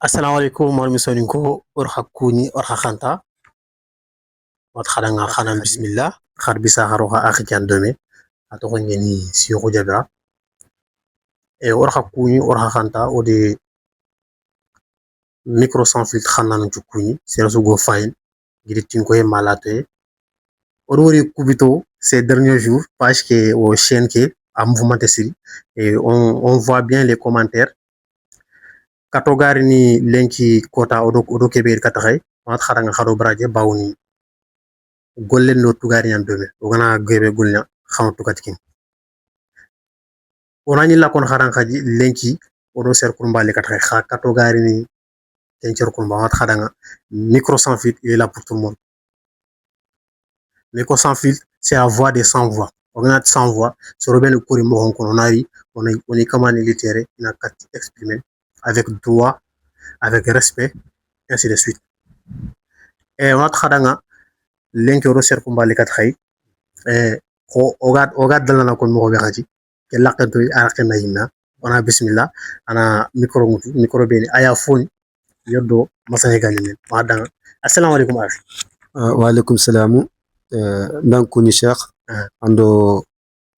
Assalamu alaikum warahmatullahi soninko orha kuni orha khanta wat khadanga khanan bismillah khar bisa haroha akhikan dome ato ngeni siyo jabra e orha kuni orha khanta ode micro sans filtre khanan kuni c'est so go fine gidi tinko e malate orori kubito ces derniers jours page que au chaîne que a mouvementé et on voit bien les commentaires katogari ni lenki kota odo keber katahay mat khadanga khado braje bawni gollen no tugari yan dome ogana gebe gulnya khama tukatkin onani la kon kharan khaji lenki odo ser kurbale katahay kha katogari ni tencher kurba mat khadanga micro sans filtre il est là pour tout le monde micro sans filtre c'est la voix des sans voix ogana sans voix so robel kuri mo hon kono nari on est comment littéraire ina kat exprimer avec droit avec respect ainsi de suite et on a khadanga lenki odo ser kurbale katahay ko ogad dalana kon mo be xati ke laqanto arqina yina ona bismillah ana micro beni aya foni yoddo masane galinen madanga assalamu alaikum akhi wa alaikum salam ndankuni cheikh ando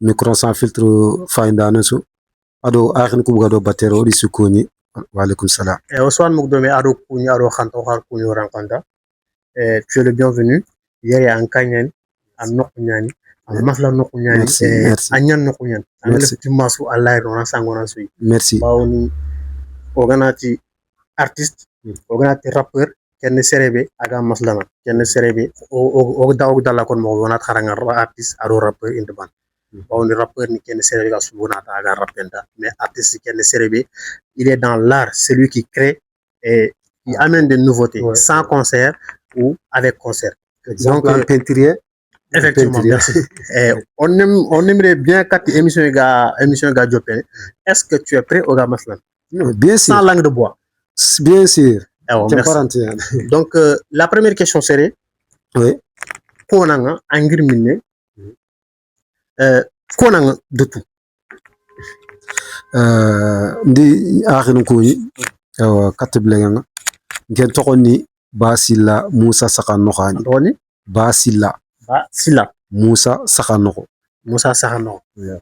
micro sans filtre fayda nasu ado akhin ku gado batero di sukuni wa alaikum salam oswan mugdome ado kuni ado khanto khar kuni rankanda tu es le bienvenu yere an kanyen an noknyani masla nokunyani anyan nokunyan angale timasu allah rona sangona suyi merci bawni oganati artiste oganati rappeur ken serebe aga maslama ken serebe o dala kon mo wonat kharanga artiste ado rappeur indban bawni rappeur ni ken serebe ga subona aga rappenta mais artiste ken serebe il est dans l'art celui qui crée et qui amène des nouveautés sans concert ou avec concert donc en peinture. Effectivement, merci. On aimerait bien que émission ga Jopé. Est-ce que tu es prêt au Gamaslan? Bien sûr. Sans langue de bois. Bien sûr. Merci. Donc, la première question serait oui. Konanga angirmine konanga de tout. Ndi akhinu koyi katiblenga ngen tokoni Basila Musa Sakano khani. Doni Basila Musa Sakano. Musa Sakano. Yeah.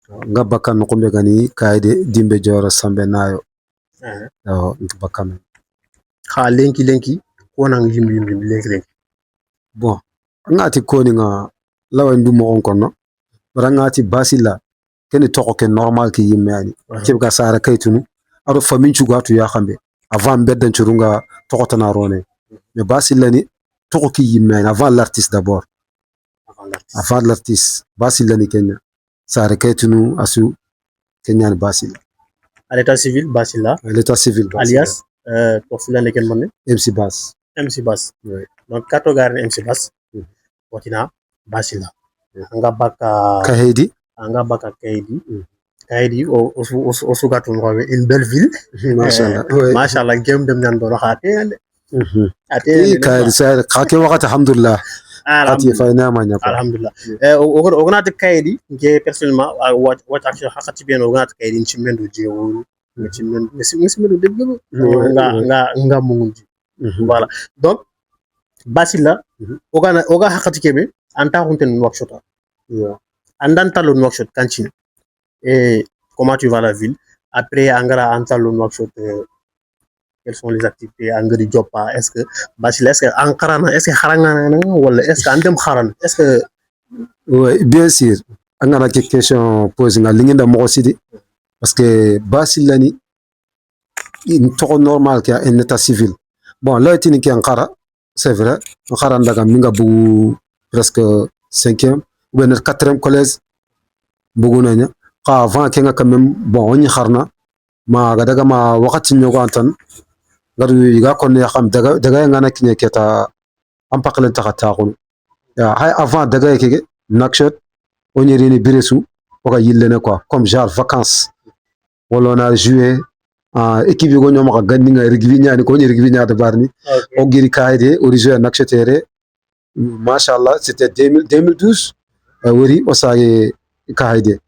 Nga bakano kombe gani kaide dimbe jora sambe nayo. Bakano. Ha lenki konang yimbi lenki. Bon, ngati koni nga lawa ndumo onkono. Bara ngati Basila kene toko ke normal ki yimmani. Kibga sara kaytunu ado faminchu gatu ya khambe avant beddan churunga toko tanarone. Mais Basila ni toko ki yimmani avant l'artiste d'abord. Avant l'artiste Basila ni Kenya sara kaytunu asu Kenya ni Basila. À l'état civil Basila. À l'état civil Basila. Alias Tofila ne ken monne MC Bass. MC Bass. Oui. Donc katogar MC Bass. Watina Basila. Anga baka Kahedi. Anga baka Kahedi. Kahedi au Sougatu une belle ville. Machallah. Machallah gem dem nan do xate. Ati Kahedi sa khake wakati alhamdulillah. Alhamdulillah. Ogonate Kahedi nge personnellement wat action hakati bien ogonate Kahedi nchimendo je nchimendo debbo nga mungi. Voilà. Donc Basila oga hakati kebe anta hunten workshop. Andanta le workshop cantine. Et comment tu vas à la ville? Après angara anta le workshop quelles sont les activités angari job est-ce que Basila est-ce que ankarana est-ce que harangana wala est-ce que andem kharan est-ce que oui bien sûr angara que question pose nga linginda mo sidi parce que Basila ni une trop normal qui a un état civil bon là tini ki ankara c'est vrai ankara ndaga minga bu presque 5e ou bien 4e collège bugunanya ka avant kenga quand même bon on y kharna ma gadaga ma wakati nyogo antan garu yiga kon ya xam daga ngana kinya keta am pakalen takata ko ya hay avant daga keke nakshot on y rini biresu oka yillene quoi comme genre vacances wala na juillet équipe go nyoma ka gandi nga rigbi nyani ko ni rigbi nyaade barni o giri kaide origine nakshotere machallah c'était 2012 wori osaye kaide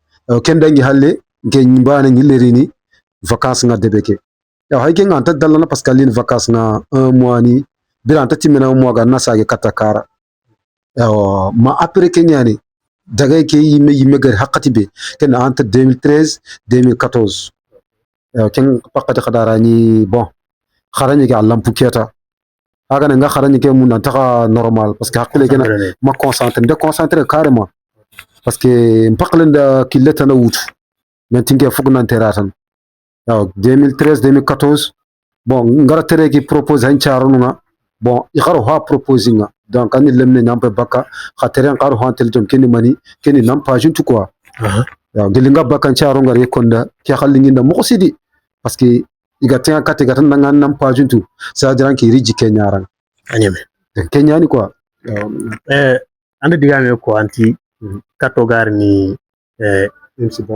ken dangi halle ke nyimbana nyillerini vacances nga debeke ya hay kenga anta dallana parce que lin vacances na 1 mois ni bila anta timina 1 mois ga na sage katakara ya ma après kenyani daga ke yime gar hakati be ken anta 2013 2014 ya ken pakati khadara ni bon kharani ga lampu keta aga nga kharani ke mun anta normal parce que hakile kena ma concentré carrément parce que mpaklen da kileta na wutu men tinge fugna teratan ya 2013 2014 bon ngara tere ki propose han charon nga bon ikaro ha proposing nga donc ani lemne nampe baka khatere ngaro ha teljom keni mani keni nam page tu quoi ya gelinga baka charon ngare yekonda ki khalingi nda mo sidi parce que iga tenga kate gata nanga nam page tu sa diran ki riji kenyaran anyame kenyani quoi ande digame ko anti kato gar ni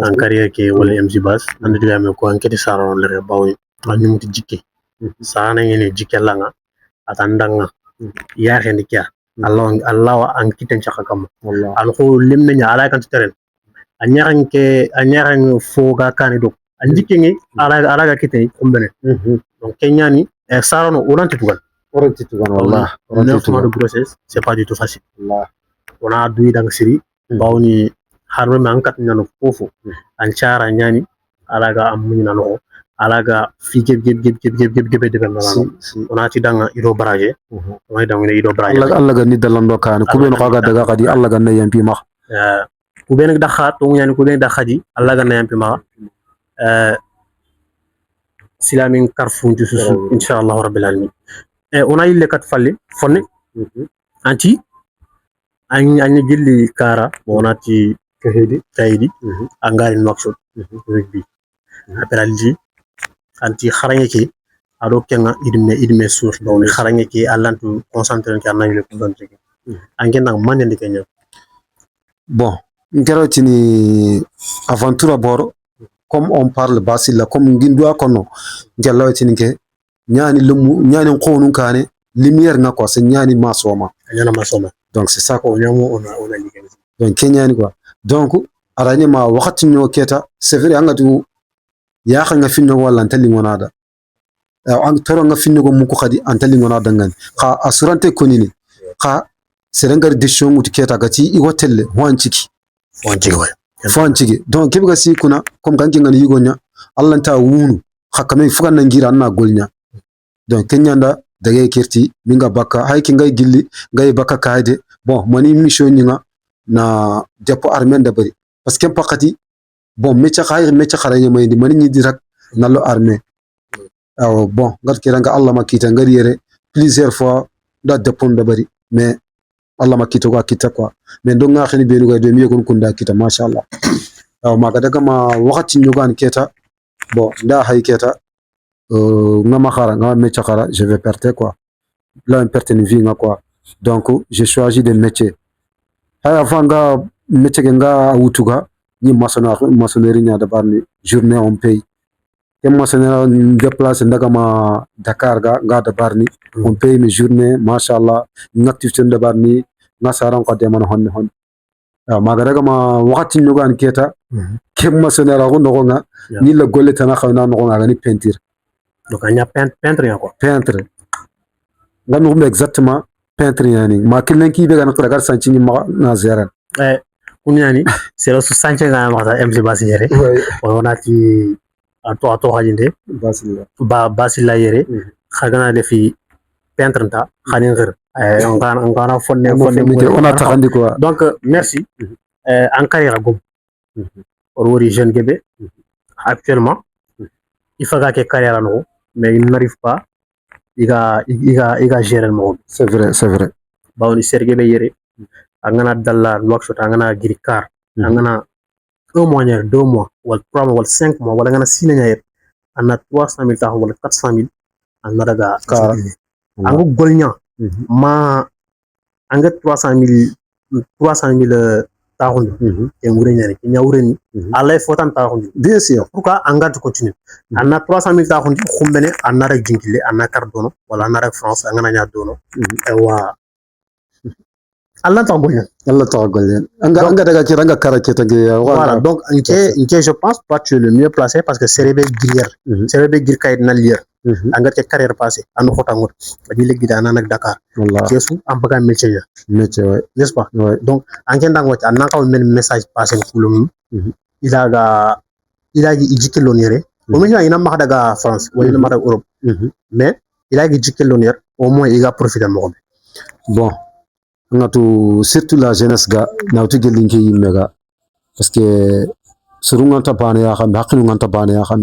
en carrière ke wala MC Bass ande digame ko anketi saron le bawi ani muti jikke sana ngene jikke langa atandanga ya hendi kya Allah an kiten chaka kam al ko limne nya ala kan teren anyaran foga kanido anjikke ngi ala ga kite kumbene donc kenyani sarono uranti tugal wallah 9 mois de grossesse c'est pas du tout facile on a dui dang siri bawni harbe man kat nyano fofo an chara nyani alaga am munyina no alaga fi geb de ben on a ti dang ido barage on a dang ido barage Allah ga ni dalando kan ku ben ko ga daga kadi Allah ga ne yampi ma ku ben dakha to nyani ku ben dakhadi Allah ga ne yampi ma silamin karfun jusu inshallah rabbil alamin on a ile kat falle fonne anti agni gilli kara bonati kaydi angari noxo rugby après anti kharange ki ado kenga idme sour don kharange ki allantu concentrer ka nayle ko don tigi angen nak manende kenya bon ngerotini aventure boro comme on parle basila comme ngindwa kono ngelotini ke nyani lumu nyani khonu kane lumière nga ko c'est nyani masoma donc c'est ça quoi on a ligue donc kenyani quoi donc arani ma wakati nyo keta c'est vrai angatu ya nga finno wala antali ngonada ang toro nga finno go muko khadi antali ngonada ngan kha assurante konini kha serengar décision muti keta gati I hotelle wanchiki donc kebga si kuna comme kanki ngani yigonya Allah ta wunu kha kamay fugan na ngira na golnya donc kenyanda dagay kirti minga baka hayki ngay gilli ngay baka kaide bon mani mission nyinga na dépôt armée da bari parce que pakati bon mecha kharaye mayndi mani ni dirak nalo armée aw bon ngat kiranga Allah makita ngari yere plusieurs fois da dépôt da bari mais Allah makito ga kita quoi mais do nga xini benu ga do mi yakun kunda kita machallah aw maga daga ma wakati nyugan keta bon da hay keta ngama khara ngama mecha khara je vais perdre quoi là perte une vie quoi donc j'ai choisi des métiers avant nga métier nga wutuga ni maçonnerie nya da barni journée on paye kem maçonnerie déplacer ndaga ma Dakar ga nga da barni on paye mes journées machallah ngactivité da barni nga saran ko de man hon maga daga ma wakati nyugan keta kem maçonnerie ko ndo nga ni la golle tana xawna no nga ni peinture donc anya peintre ya quoi peintre ngam ko exactement peintre yani ma kilen ki be gan ko daga sanci ni ma na zéran kunyani c'est le sanci nga ma MC Bass yere on a ti ato hajinde basila yere khagana defi peintre ta khani ngir ngana fonne on a taxandi quoi donc merci en carrière gom or wori jeune gebe actuellement il faut que carrière no mais il n'arrive pas il a gérer le monde c'est vrai bawni sergebe yere angana dalla workshop angana girikar angana 1 mois 2 mois wala 3 mois wala 5 mois wala ngana sinanya yere anna 300,000 ta wala 400,000 anna daga angu golnya ma anga 300,000 tahun yang urenya ni nyawreni Allah fotan tahun bien sûr pourquoi anga continue anna 300,000 tahun khumbene anna rek jinkile anna cardono wala anna rek France angana nya dono ewa Allah ta gollen Allah ta gollen anga daga kira anga karaketa ge voilà donc inke je pense pas tu es le mieux placé parce que serebe gir kayit na lire anga te carrière passé anu xotangot di leggi dana nak Dakar kesu am baga métier ouais n'est-ce pas donc anke ndango ci anna kaw men message passé kulum ilaagi ijike lonire o men ina ma daga France wala ma daga Europe mais ilaagi ijike lonire au moins il va profiter mo bon ngatu surtout la jeunesse ga nawtu gelinke yimega parce que surunga ta bana ya xam haqilu nganta bana ya xam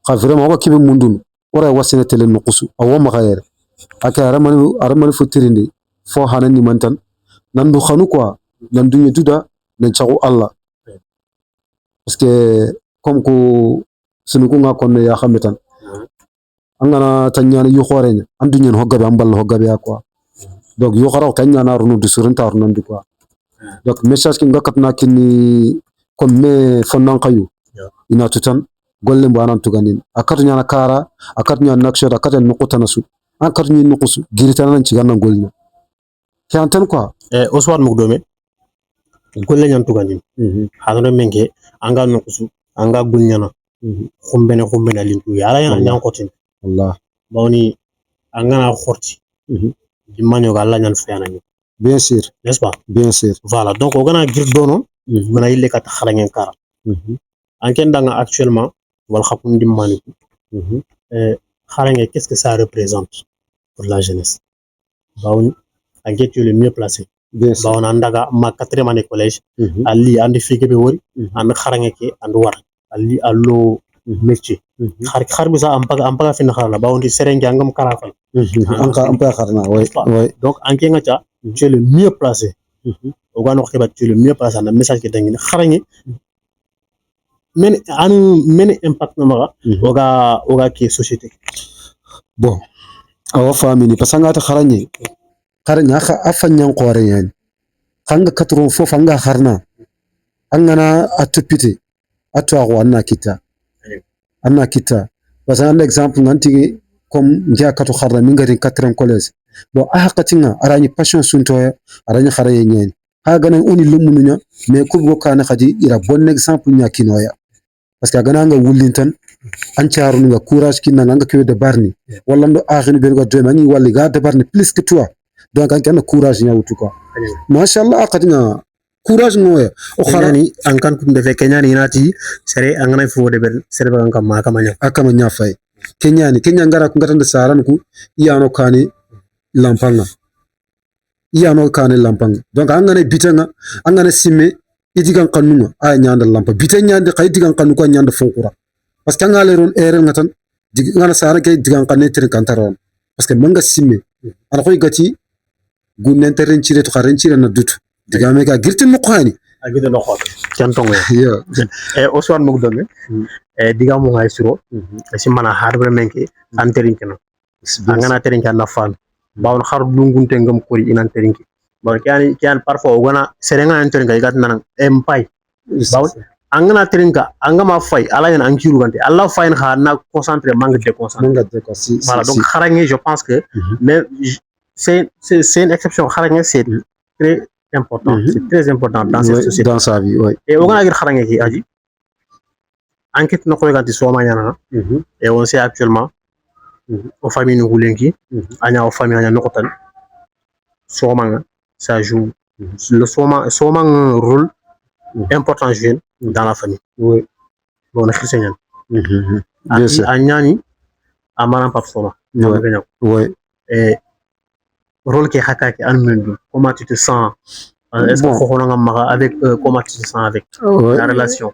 ka vraiment ko kibe mundun ora wasina tele nukusu awo ma khayere aka aramani futirindi fo hanani mantan nandu khanu quoi nandu nyetuda nan chagu Allah parce que comme ko sunu ko ngakon ya xametan angana tanyana yu xorenya andu nyen hogabe ambal hogabe ya quoi donc yo xaraw tanya na runu du surunta runandi quoi donc message ki ngakatna kini comme me fonnan kayu ina tutan golle mbo anan tuganin akatu nyana kara akatu nyana nakshot akatu nuqutana su akatu nyi nuqusu giritana nan ciganna golnya kantan quoi Oswald Mugdome golle nyan tuganin hadone menke anga nuqusu anga golnyana xumbene lintu yala yana nyan kotin Allah bawni angana xorti dimmanyo ga Allah nyan fayana ni bien sûr n'est-ce pas bien sûr voilà donc o gana gir dono mana yille kat xalangen kara anken danga actuellement wal khapun dimmani xalange qu'est-ce que ça représente pour la jeunesse bawni anke tu es le mieux placé bawna ndaga ma 4e année collège ali andi fike be wori and xarange ke and war ali allo métier xar bi sa ampaga fin xarala bawndi serenge angam kara fay ampa xarna ouais donc anke nga ca tu es le mieux placé o gano xibat tu es le mieux placé na message ke dangi xarange men impact na maga oga ki société bon awa famini pasanga ta xaranye kha afanyan qore yani khanga katro fofa nga kharna angana atupite atwa anna kita parce un exemple nganti comme ngia katu kharna mingari 4e collège bon ahaqatinga arani passion suntoya arani kharaye nyen ha ganan oni lumununya mais kubgo kana khadi ira bon exemple nya kinoya parce que gana nga wulintan ancharu nga courage kinna nga kewe de barni wala ndo akhinu ben go do mani wali ga de barni plus que toi donc an kana courage nya wutu quoi machallah akadinga courage ngoya o kharani an kan kum defe kenyani inati sere angana fo de bel sere ba ngam akamanya fay kenya ngara ku ngatande saran ku iyano kane lampanga donc angana bitanga angana simme idigan kanunga ay nyanda lampa bitanya kay digan kanu ko nyanda fonkura parce que ngale ron ere ngatan ngana sara kay digan kanne tir kantaron parce que manga simme ana koy gati gunnen terren cire to xaren cire na dutu diga me ka girtin mo xani agide no xot cantongo yo Oswald Mugdome diga mo ngay suro si mana harbre menke anterinke no angana terinke na fan bawon xar lungunte ngam kori inan terinke bon kian parfois ogana serenga anterinke gat nan empay bawon angana terinka angama fay ala en ankiru gante alla fay na na concentrer manque de concentrer voilà donc xaragne je pense que mais c'est une exception xaragne c'est très important c'est très important dans cette société dans sa vie ouais et ogana gir xaragne ki aji enquête no koy ganti soma nyana et on sait actuellement aux familles nous roulenki anya aux familles anya nokotan soma ça joue le soma un rôle important jeune dans la famille oui bon na christian bien sûr anyani amana pap soma ouais et rôle qui hakaki anmendu comment tu te sens est-ce que khonanga avec comment tu te sens avec la relation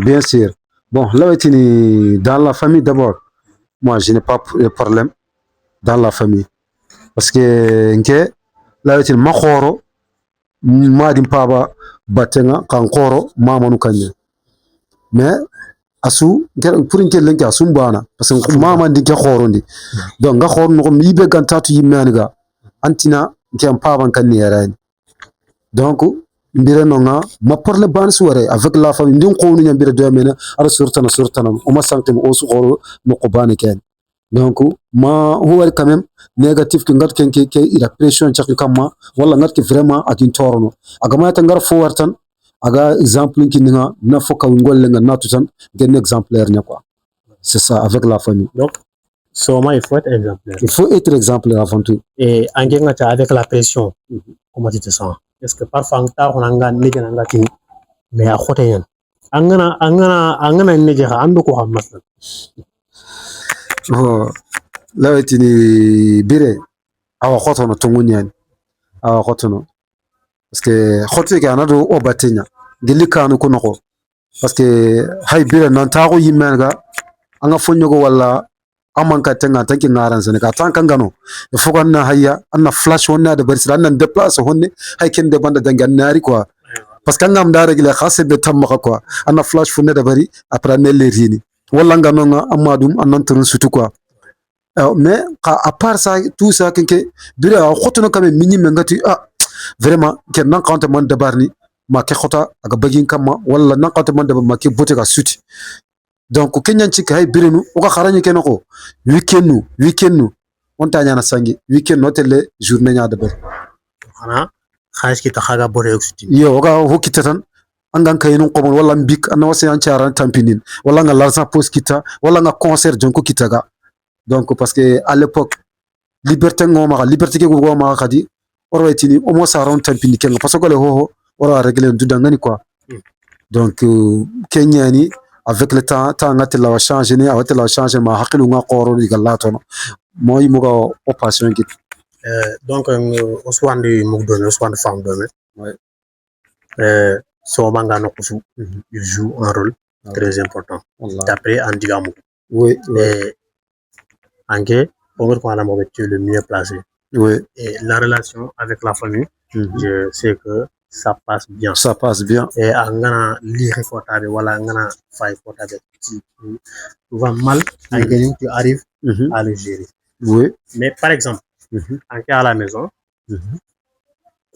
bien sûr bon là dans la famille d'abord moi je n'ai pas de problème dans la famille parce que nke là ma khoro ma dim paba batenga kan khoro mamanu kanya mais asu pour nke lenki asum bana parce que mama ndi ke khoro ndi donc nga khoro no mi be gantatu yimaniga antina nke paba kan ni yarani donc mbire nonga ma parle ban soirée avec la famille ndin ko ñu mbire do mena ala surtana o ma sankte o su khoro no ko bana ken donc ma huwa quand même négatif que ngat ken ke ila pression chak kamma wala ngat ke vraiment atin torno aga ma ta ngar fo wartan aga exemple ki ninga na fo ka ngol nga natu tan gen exemplaire ne quoi c'est ça avec la famille donc soma il faut être exemplaire il faut être exemplaire avant tout et angenga ta avec la pression comment tu te sens est-ce que parfois ta honanga nige nanga ti mais a khote yan angana nige ha andu ko xam masal oh lawetini bire awa khotono tungunyani awa khotono parce que khote ke anado o batenya gili kanu ko noko parce que hay bire nan taako yimenga anga fonyogo wala amanka tenga tanki ngaran sene ka tanka ngano e fogan na hayya anna flash wonna de bari anna déplace honne hay ken de banda dangan nari quoi parce que ngam da regle khase be tamma quoi anna flash fonne de bari après ne le rini wala ngano nga amadum annan turu sutu quoi mais à part ça tout ça kenke bire khotono kame minni mengati ah vraiment ken nan kante man de barni ma ke khota aga bagin kama wala nan kante man de ma ke bote ka suti donc kenyan ci kay birinu o ka xarañu ken ko weekend nu on ta ñana sangi weekend no tele journée nya de ber xana xaliss ki taxaga bore oxyti yo o ka hokita tan angan kayinu ko wala mbik an wasi an ciaran tampinin wala nga l'argent post kita wala nga concert jonko kitaga donc parce que à l'époque liberté ngoma liberté ke go ma khadi orwaytini o mo saron tampini ken parce que le ho ora régler dudangani quoi donc kenyani avec le temps ngati la changer ni awati la changer ma hakilu nga qoro igalato no moy muga opation git donc oswande mugdone oswande femme done ouais so manga no kusu il joue un rôle très important d'après Andigamu oui et ange pour qu'on a tu le mieux placé oui et la relation avec la famille je sais que ça passe bien et angana lire fotabe wala angana fay fotabe tu vas mal tu arrives à le gérer oui mais par exemple en cas à la maison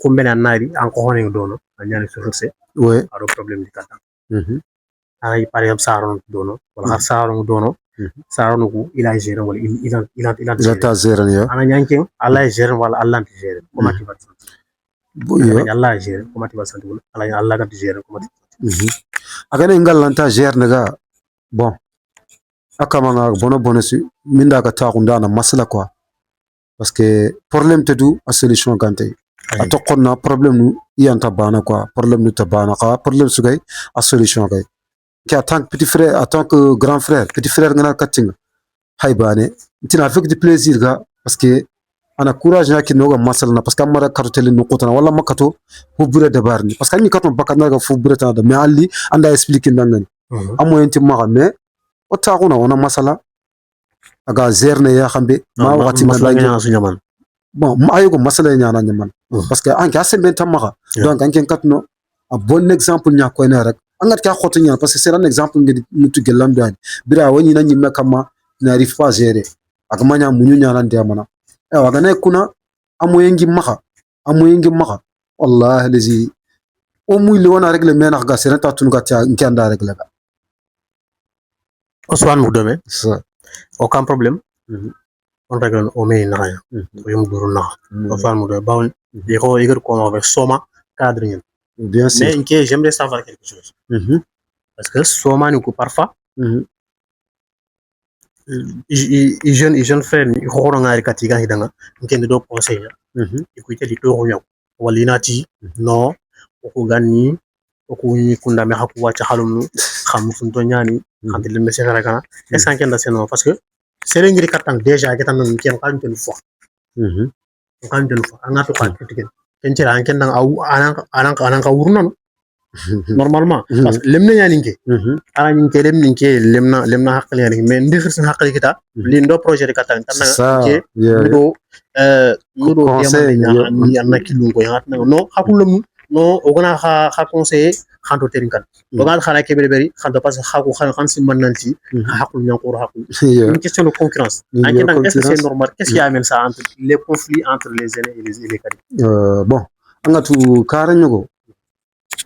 combien nari encore on est dono anyani source oui aro problème di kata ay par exemple saron dono wala saron dono saron ko il a géré wala il a géré ya ana nyankin Allah géré wala Allah ti géré comment tu vas te sentir Allah géré comment tu vas te sentir Allah ga géré comment agane ngal lanta géré naga bon akama nga bono si minda ka ta kunda na masala quoi parce que problème te du a solution gante atokonna problème nu yanta bana quoi problème nu ta bana ka problème su gay a solution gay ki en tant que petit frère en tant que grand frère petit frère ngana katinga hay bane tina avec du plaisir ga parce que ana courage na ki noga masala na parce que amara karoteli no kotana wala makato fu bure de barni parce que ni katon bakana ga fu bure ta da mais ali anda expliquer ndangani amo yenti ma mais o taxuna ona masala aga zerne ya xambe ma waxati masala nya su nyaman bon ma ayo ko masala nya na nyaman parce que an ka sembe tamaxa donc an ken katno a bon exemple nya ko ina rek angat ka xoto nya parce que c'est un exemple ngedi mutu gelam dan bira woni na nyima kama n'arrive pas à gérer ak manya munyu nya nan de mana e waga ne kuna amoyengi maxa wallahi lazi o muy le wona régler menax ga c'est ta tunu ga tia ngenda régler ga Oswan Moudome, aucun problème. On règle au mai rien. Oswan Moudome, bon, il qu'on avec Soma cadre. Bien sûr. Mais j'aimerais savoir quelque chose. Parce que Soma nous coupe parfois. Les jeunes frères, ils ont un katiga hidanga, ils ont conseil. Écoutez, les deux royaux. Walinati, non, okugani, okuni kunda me hakuwa chahalumnu, khamufuntonyani. Quand il me sert à la est-ce qu'il y a un parce que c'est une grille déjà qui est en train de nous fois. Quand de nous fois, on a tout pas critiqué. Quand il y a un qui est normalement parce que lemna yaninke ala ninke lemna hakali yaninke mais ndifir hakali kita lindo projet de katan tan ke nudo ni anna kilungo yatna no hakulum no ogana ha conseiller xanto terin kan ogal xala ke beri xanto parce que xaku xan si mananti hakul ñankor hakul une question de concurrence est-ce que c'est normal qu'est-ce qui amène ça entre les conflits entre les aînés et les cadets bon angatu karanyogo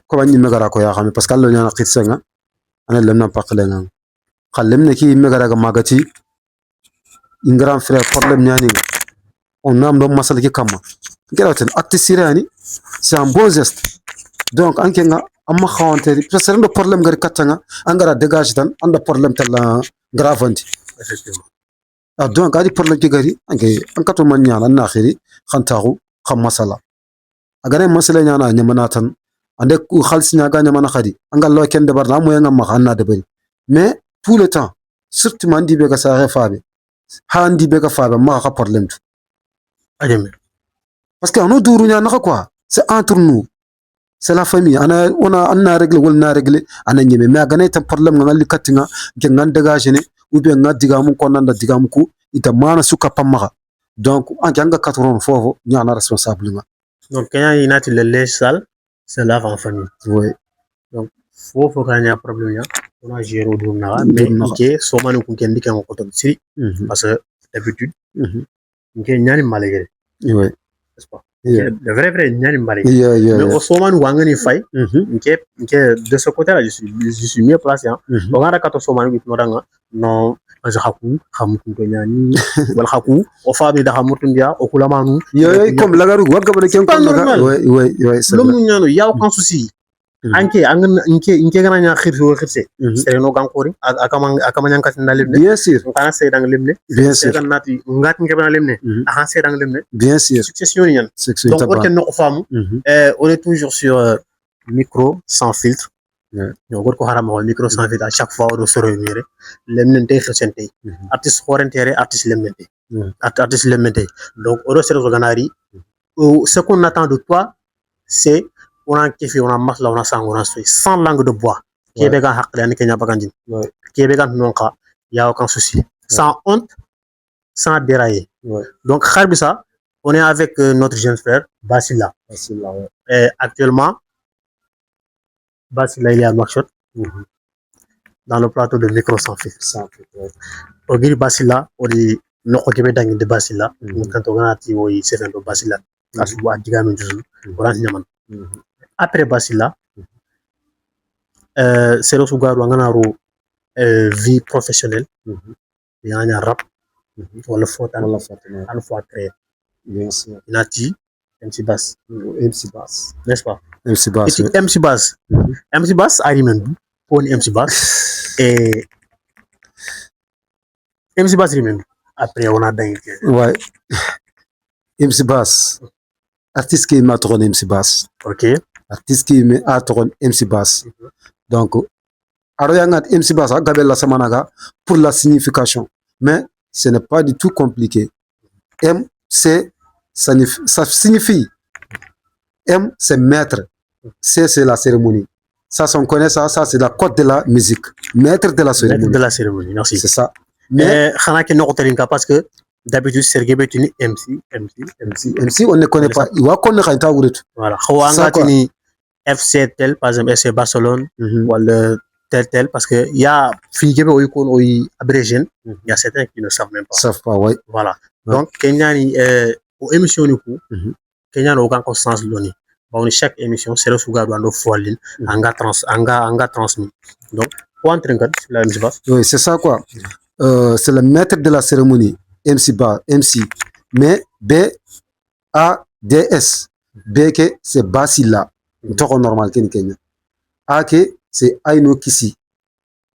ko banyi megara ko ya xame parce que allo ñana xitsenga ana lemna paklenga xalem ne ki megara ga magati un grand frère problème ñani on nam do masal ki kama geraten acte sirani c'est un bon geste donc anke nga amma khawante parce que ndo problème ngari katanga angara dégage tan anda problème tala gravanti effectivement donc adi problème ki gari anke ankato man ñana na khiri khantaxu xam masala agane masala ñana ñamana tan ande ku khalsi ñaga ñamana khadi angal lo ken debar na moy nga ma xana de bari mais tout le temps surtout man di be ka sa refabe handi be ka fabe ma ka problème ajame parce que on duru ñana quoi c'est entre nous c'est la famille on a réglé wala na réglé ana ñeme mais agane tam problème nga li katinga ke ngan dégager ne ou bien nga digamu ko nanda digamu ko ita mana suka pamma donc en janga 80 fofo ñana responsable nga donc quand il y a le linge sale c'est lave en famille oui donc faut qu'il y a un problème on a géré au dum na mais ok so manu ko kendi kan ko to siri parce que d'habitude nge ñani malgré oui n'est-ce pas le vrai ñani malgré mais au so manu wangani fay nke de ce côté là je suis mieux placé hein on a ka to so manu ko danga non je haku xamutu ko ñani wala haku o faabi da xamutu ndia o kulamanu comme lagaru wagga bane ken ko oui c'est lo mu ñanu y a aucun souci anke inke gana nya khirse c'est no gankori akama nyankat na lemne bien sûr kana se dang lemne bien sûr c'est nati ngat nge bana lemne aha se dang lemne bien sûr succession ñan donc on no famu on est toujours sur micro sans filtre ñoo gor ko haram wal micro sans filtre à chaque fois on se réunir lemne tay xessente artiste xorentere artiste lemne artiste lemne donc on se reganari ce qu'on attend de toi c'est on a kiffé, on a masla, on a sang, on a soin, sans langue de bois. Qui est bégan hakle, ni kenya bagandine. Qui est bégan nonka, y a aucun souci. Sans honte, sans dérailler. Donc, Kharbissa, on est avec notre jeune frère, Basila. Et actuellement, Basila, il est à Nouakchott, dans le plateau de Micro sans filtre. Au Giri Basila, on dit, non, on est de Basila. Quand on a dit, oui, c'est un peu Basila. Quand on a dit, on a dit, après Basila, c'est le sugar ou vie professionnelle. Il y a un rap, ou le faut créer. Bien sûr. Il a dit MC Bass. MC Bass. N'est-ce pas? MC Bass. Et MC Bass. MC Bass, I remember. Pour MC Bass. Et MC Bass remember. Après, on a dingue. Ouais. MC Bass. Artiste qui m'a tourné MC Bass. Ok. Artiste qui m'a tourné MC Bass. Donc, Aroyangat MC Bass, Gabella Samanaga, pour la signification. Mais ce n'est pas du tout compliqué. M, c'est, ça signifie. M, c'est maître. C, c'est la cérémonie. Ça, on connaît ça, c'est la code de la musique. Maître de la cérémonie. Maître de la cérémonie, merci. C'est ça. Mais, parce que d'habitude, Sergei Betini, MC, on ne connaît pas. Il va connaître un tas de voilà. FC tel, par exemple, FC Barcelone, ou le tel, parce que il y a Figebe ou abrégé, il y a certains qui ne savent même pas. Savent pas, oui. Voilà. Donc, Kenyani, aux émissions du coup, Kenyani n'a aucun conscience de l'ONU. Bon, chaque émission, c'est le sugar dans le foyer, anga transmis. Donc, pour entrer dans la MC Bass. Oui, c'est ça quoi. C'est le maître de la cérémonie, MC Bass, MC. Mais B-A-D-S. B, c'est Basila. Toko normal Kenya. A, c'est Aino Kisi.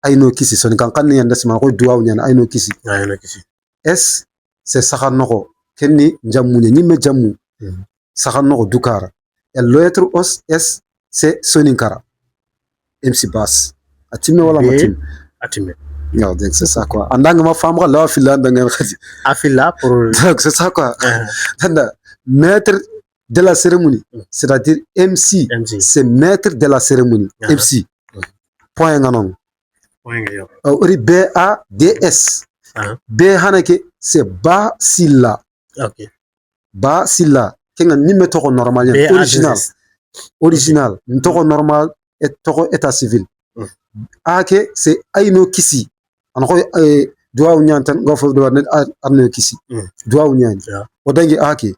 Aino Kisi. Ce n'est qu'un canne yanda si manko doua ou Aino Kisi. S, c'est Sahanoko. Kenni Jamounia, ni me Jamou. Sahanoko Dukara. Et l'autre S, c'est Soninkara. MC Bass. Atime wala matim. Atime. Non, donc c'est ça quoi. En tant que ma femme, là, afila, pour. Donc c'est ça quoi. Maître de la cérémonie, c'est-à-dire MC. C'est maître de la cérémonie. MC. Point ganon. B-A-D-S. B hanake, c'est Basila. Ok. Basila. Kenga ni me toko normal. Original. Original. Toko normal et toko état civil. Ake, c'est Aino Kisi. On doit unyan tan gofo do Aino Kisi. Doit unyan. Odangi ake.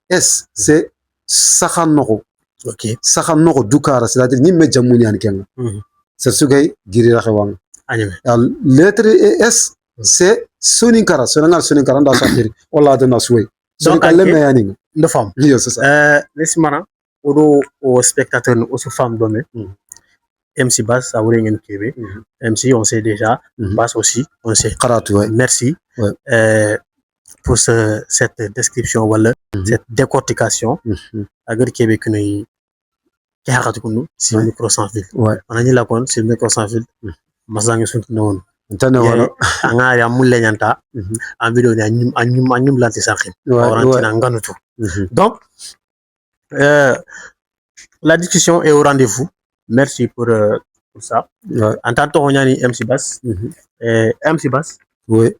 S, c'est Sahanoko. Ok. Sahanoko Dukara, c'est-à-dire ni me jamounian kenga. C'est ce gay Girira Hewang. Lettre S, c'est Soninkara nda sapiri wala da naswe Donc, Soninka lemme yani de femme. yo c'est ça Laisse mana odo au spectateur au sous femme domaine. MC Bass ça aurait une TV. MC on sait déjà. Bass aussi on sait. Karatu ouais. Merci. Ouais. Pour cette description wala cette décortication. Agar Kébé que nous qui a raté nous c'est le micro sans fil. Ouais. On a dit la con c'est le micro sans fil. Masang sont non. Ntane wala Nga ya mulle nyanta. En vidéo ni anyum lanti sakin. Orantina nganutu. Donc la discussion est au rendez-vous. Merci pour ça. Ouais. En tant que MC Bass, MC Bass, oui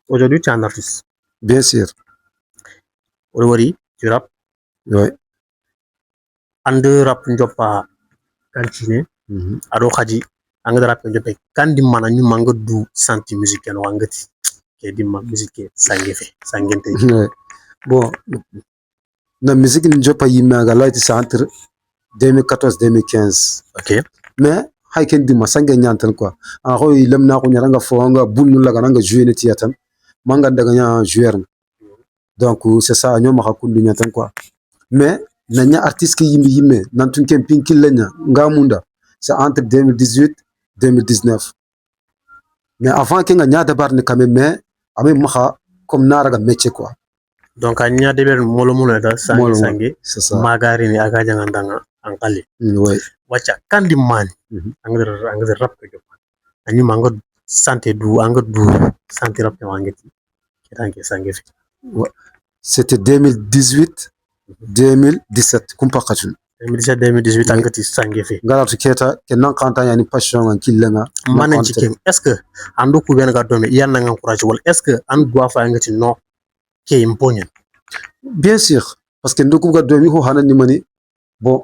aujourd'hui tu es un artiste. bien sûr Aujourd'hui, tu rappes. ouais And rap njopa kantine. Ado khaji. Anga rap njopa kandi mana ñu manga du santi musique no wangati. Ke di ma musique sangefe, sangente. Bon na musique ni jopa yimaga layti centre 2014 2015 OK. mais hay ken di masanga nyantan quoi en ko lemna ko nyaranga fo nga bunnu laga nga jouer ne tiatan manga daga nya jouer donc c'est ça nyoma ka kundu nyantan quoi mais nanya artiste ki yimbe nantun ken pinkil lenya nga munda c'est entre 2018 2019 mais avant que nga nya dabar ne quand même mais ame maxa comme naraga métier quoi Donc anya deber molo muno da sangi c'est ça magari ni aga jangandanga ankali. ouais Wacha kandi man angder rap ko jopa. Anyu manga santé du anga du santé rap wangati. Kitanke sangefe. C'était 2018 2017 kumpa khatun 2017 2018 angati sangefe. ngara to keta kenan kanta yani passion an killenga Manan cikem est-ce que andu ku ben ga dome yanna nga encourage wala est-ce que an doit fa ngati no ke imponyen. bien sûr parce que ndoku ga domi ho hanani mani bon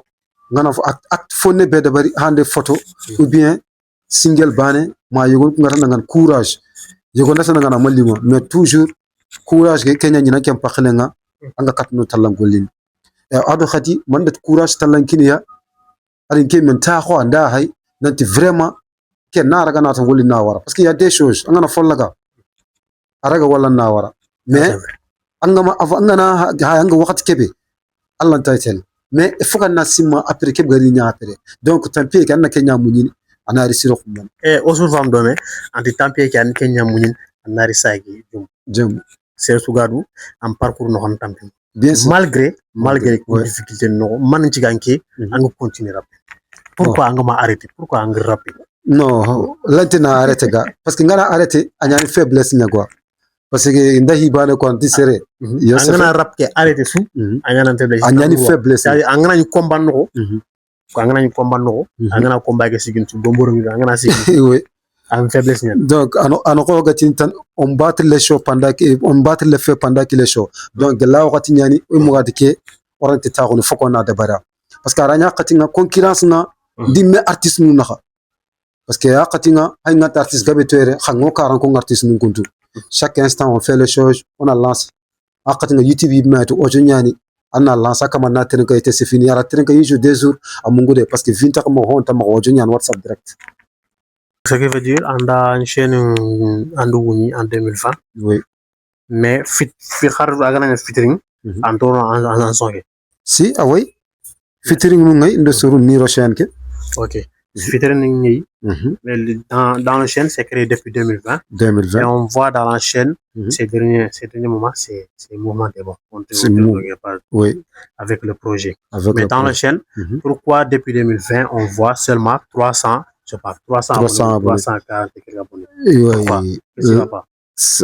ngana fo act fonne be da bari hande photo ou bien single bane ma yogon ngara ngan courage yogon nasa ngana malima mais toujours courage ke kenya nyina kem pakhenga anga katno talangolin e ado khati man dat courage talankiniya alin ke men ta ko anda hay nanti vraiment ke naraga na tangolin na wara parce que y a des choses ngana follaga araga wala na wara mais angama avangana ha anga wakati kebe Allah taitel mais il faut qu'on assume après que gari nya après donc tampi kan na kenya munyin ana risiro khum E osul fam dome anti tampi kan kenya munin anari sagi jëm c'est sugadu en parcours no xam tampi. bien sûr Malgré les difficultés no man ci ganki anga continuer rap. Pourquoi anga ma arrêter? Pourquoi anga rapper? non lantena arrêter ga parce que ngara arrêter anya faiblesse nya quoi parce que ndahi bane ko anti seré angana rap ke arrêter su angana faiblesse anya faiblesse angana ñu combat no ko angana ñu combat no angana combat ke sigin ci gomboro mi angana sigin oui en faiblesse nya donc ano ko gatin tan on battre les shows pendant que on battre les faits pendant qu'il est chaud donc là wakati nyani o mo gadike orante ta ko foko na dabara parce que aranya katinga concurrence na dimme artiste nu naxa parce que ya katinga ay ngat artiste gabe tere xango karan ko artiste nu kuntu chaque instant on fait les choses on a lancé akatinga youtube yi meto o nyani ana lança kama na tren ka été c'est fini ara tren ka yujo des jours a mungude parce que vinta ko mo honta mo o nyan whatsapp direct ce qui veut dire anda une chaîne andu wuni en 2020 oui mais fi xar agana featuring en tourno en songe si ah oui featuring mu ngay ndo suru ni rochaine ke OK featuring ni mais dans la chaîne c'est créé depuis 2020 et on voit dans la chaîne ces derniers moments c'est moment de bon on pas oui avec le projet avec mais dans la chaîne pourquoi depuis 2020 on voit seulement 300 je sais pas 340 abonnés oui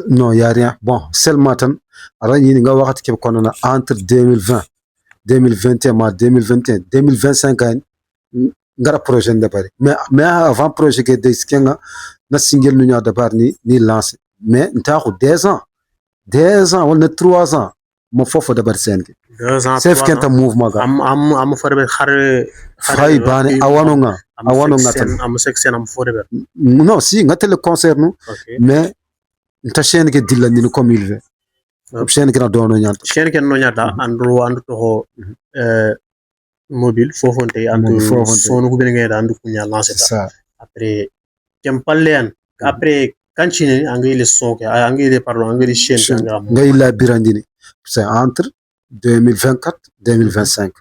non il y a rien bon seulement tan ara yini nga waxati ke kono na entre 2020 2021 ma 2021 2025 ngara projet de bari mais avant projet que des skenga na single nu nya de bar ni lancé mais nta ko 2 ans wala 3 ans mo fofo de bar senke 2 ans c'est kenta mouvement ga am forbe xay bane awano nga tan am section am forbe non si nga tele concert nu mais nta chaîne ke dilla ni comme il veut chaîne ke na dono nyanta chaîne ke no nyata andu to mobile fofonte andu fonu ko be ngeda andu kunya lancer ça après kempallen après quand tu es engrais les sons engrais pardon engrais chaîne ngay la birandini c'est entre 2024 2025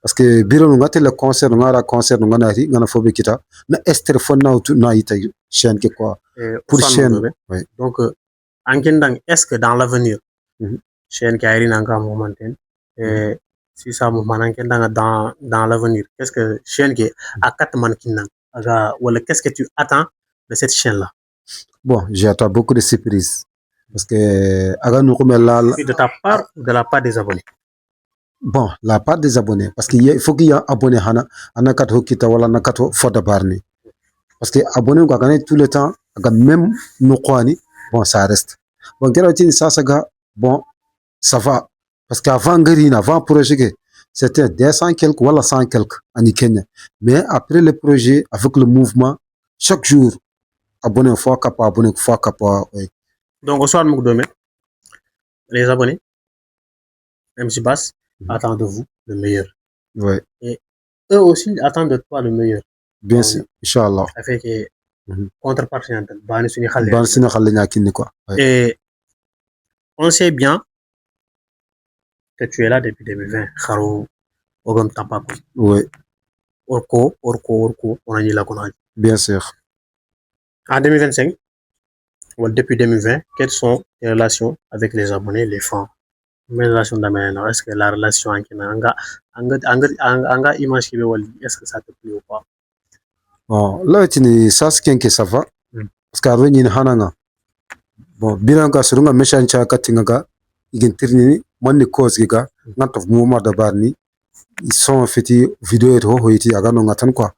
parce que biro ngate le concert ngara concert nganati ngana fobe kita na estre fonna auto na ita chaîne ke quoi pour chaîne ouais. Donc est-ce que dans l'avenir chaîne qui a un moment et si ça moment dans l'avenir qu'est-ce que chaîne qui a 4 mannequins wala qu'est-ce que tu attends de cette chaîne là? Bon, j'attends beaucoup de surprises parce que de ta part ou de la part des abonnés? Bon, la part des abonnés parce qu'il faut qu'il y ait abonné hana anakato kita wala nakato foda barni parce que abonné ko gagner tout le temps même no kwani bon ça reste bon garantine ça saga bon ça va parce qu'avant garina avant projet c'était 200 quelques wala 100 quelques en Kenya mais après le projet avec le mouvement chaque jour abonné fois capa oui. Donc au soir Moukdome les abonnés MC Bass attendent de vous le meilleur. Ouais. Et eux aussi attendent de toi le meilleur. Bien sûr, Inch'Allah. Ça fait que contrepartie quoi. Ouais. Et on sait bien que tu es là depuis 2020. Kharo, Ogam Tampakou. Oui. Orko, on a dit la connerie. Bien sûr. En 2025, ou depuis 2020, quelles sont tes relations avec les abonnés, les fans? Mes relations d'amène, est-ce que la relation avec anga image qui est-ce que ça te plaît ou pas? Bon, là tu ça c'est que ça va parce que avant ni hananga bon biranga surunga meshancha katinga igentirni manni cause giga ngata mouvement de barni ils sont feti vidéo to hoiti aga no ngatan quoi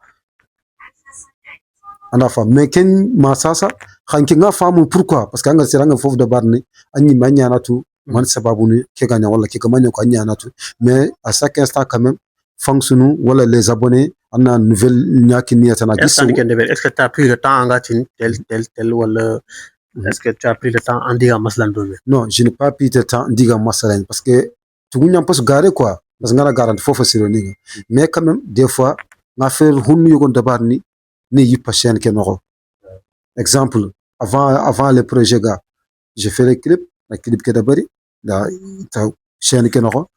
ana fa mais ken ma sasa khanki nga famu pourquoi parce que anga siranga fofu de barni anyi manya na tu man sababu ni ke ganya wala ke kamanya ko anya na tu mais à chaque instant quand même fonctionne wala les abonnés on a une nouvelle nyaki ni atana est-ce que tu as pris le temps en tel wala est-ce que tu as pris le temps en diga maslan dobe? Non, je n'ai pas pris le temps en diga maslan parce que tu n'as pas garé quoi parce que ngana garant fofu sironi mais quand même des fois nga faire hunu yogon dabar ni yipa chaîne ke noko exemple avant le projet gars j'ai fait le clip ke dabari da ta chaîne ke noko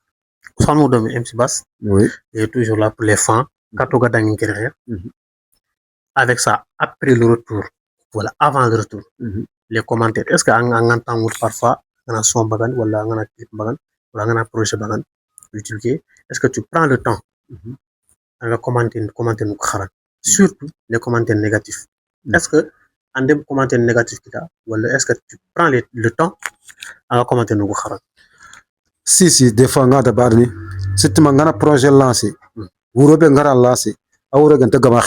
Sans de MC Bass. Oui. Il est toujours là pour les fans. Avec ça, après le retour, voilà, avant le retour, les commentaires. Est-ce qu'on entend parfois, on a son bagan, ou on a clip bagan, ou on a projet bagan, est-ce que tu prends le temps de commenter nous surtout les commentaires négatifs? Est-ce que en des commentaires négatifs ou est-ce que tu prends le temps à commenter nous Si, des fois, on a des si tu as un projet lancé, vous avez un lancé, vous avez un gama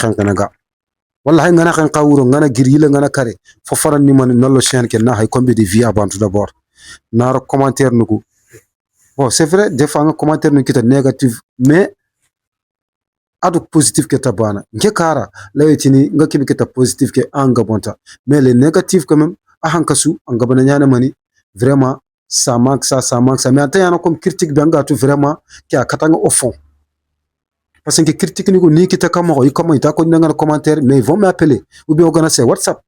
wallahi ngana kan qawuro ngana girila ngana kare fo faran ni man nolo chaîne ke na hay combien de vie avant tout d'abord na commentaire nugo bon c'est vrai des fois un commentaire nu kita négatif mais adu positif ke tabana nke kara lawetini nga kibi kita positif ke anga bonta mais les négatifs quand même ahan kasu anga bana nyana mani vraiment ça manque ça mais atayana comme critique banga tout vraiment qui a katanga au fond. Parce que critique ni kita kama comment ita ko ngana commentaire mais ils vont m'appeler ou bien organiser WhatsApp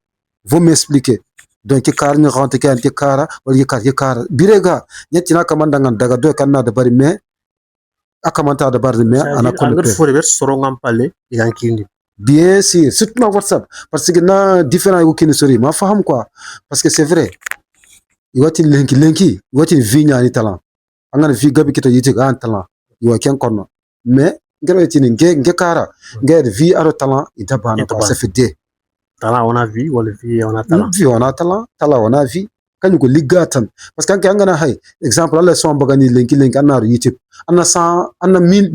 vont m'expliquer donc kar ni rentre ke kara wala kar birega nyetina kamanda ngan daga do kanna da bari mais akamanta da bari mais ana ko bien sûr surtout ma WhatsApp parce que na différent yu kini sori ma faham quoi parce que c'est vrai iwati lenki iwati vinya ni talent angana vi gabi kita yiti ga talent iwa ken kono mais ngere tini nge kara ngere vie aro talent itabana quoi ça fait deux talent on a vie wala vie on a talent vie on a talent on a vie kan ko ligatan parce que ngana hay exemple Allah son bagani lenki ana youtube ana 100 ana 1000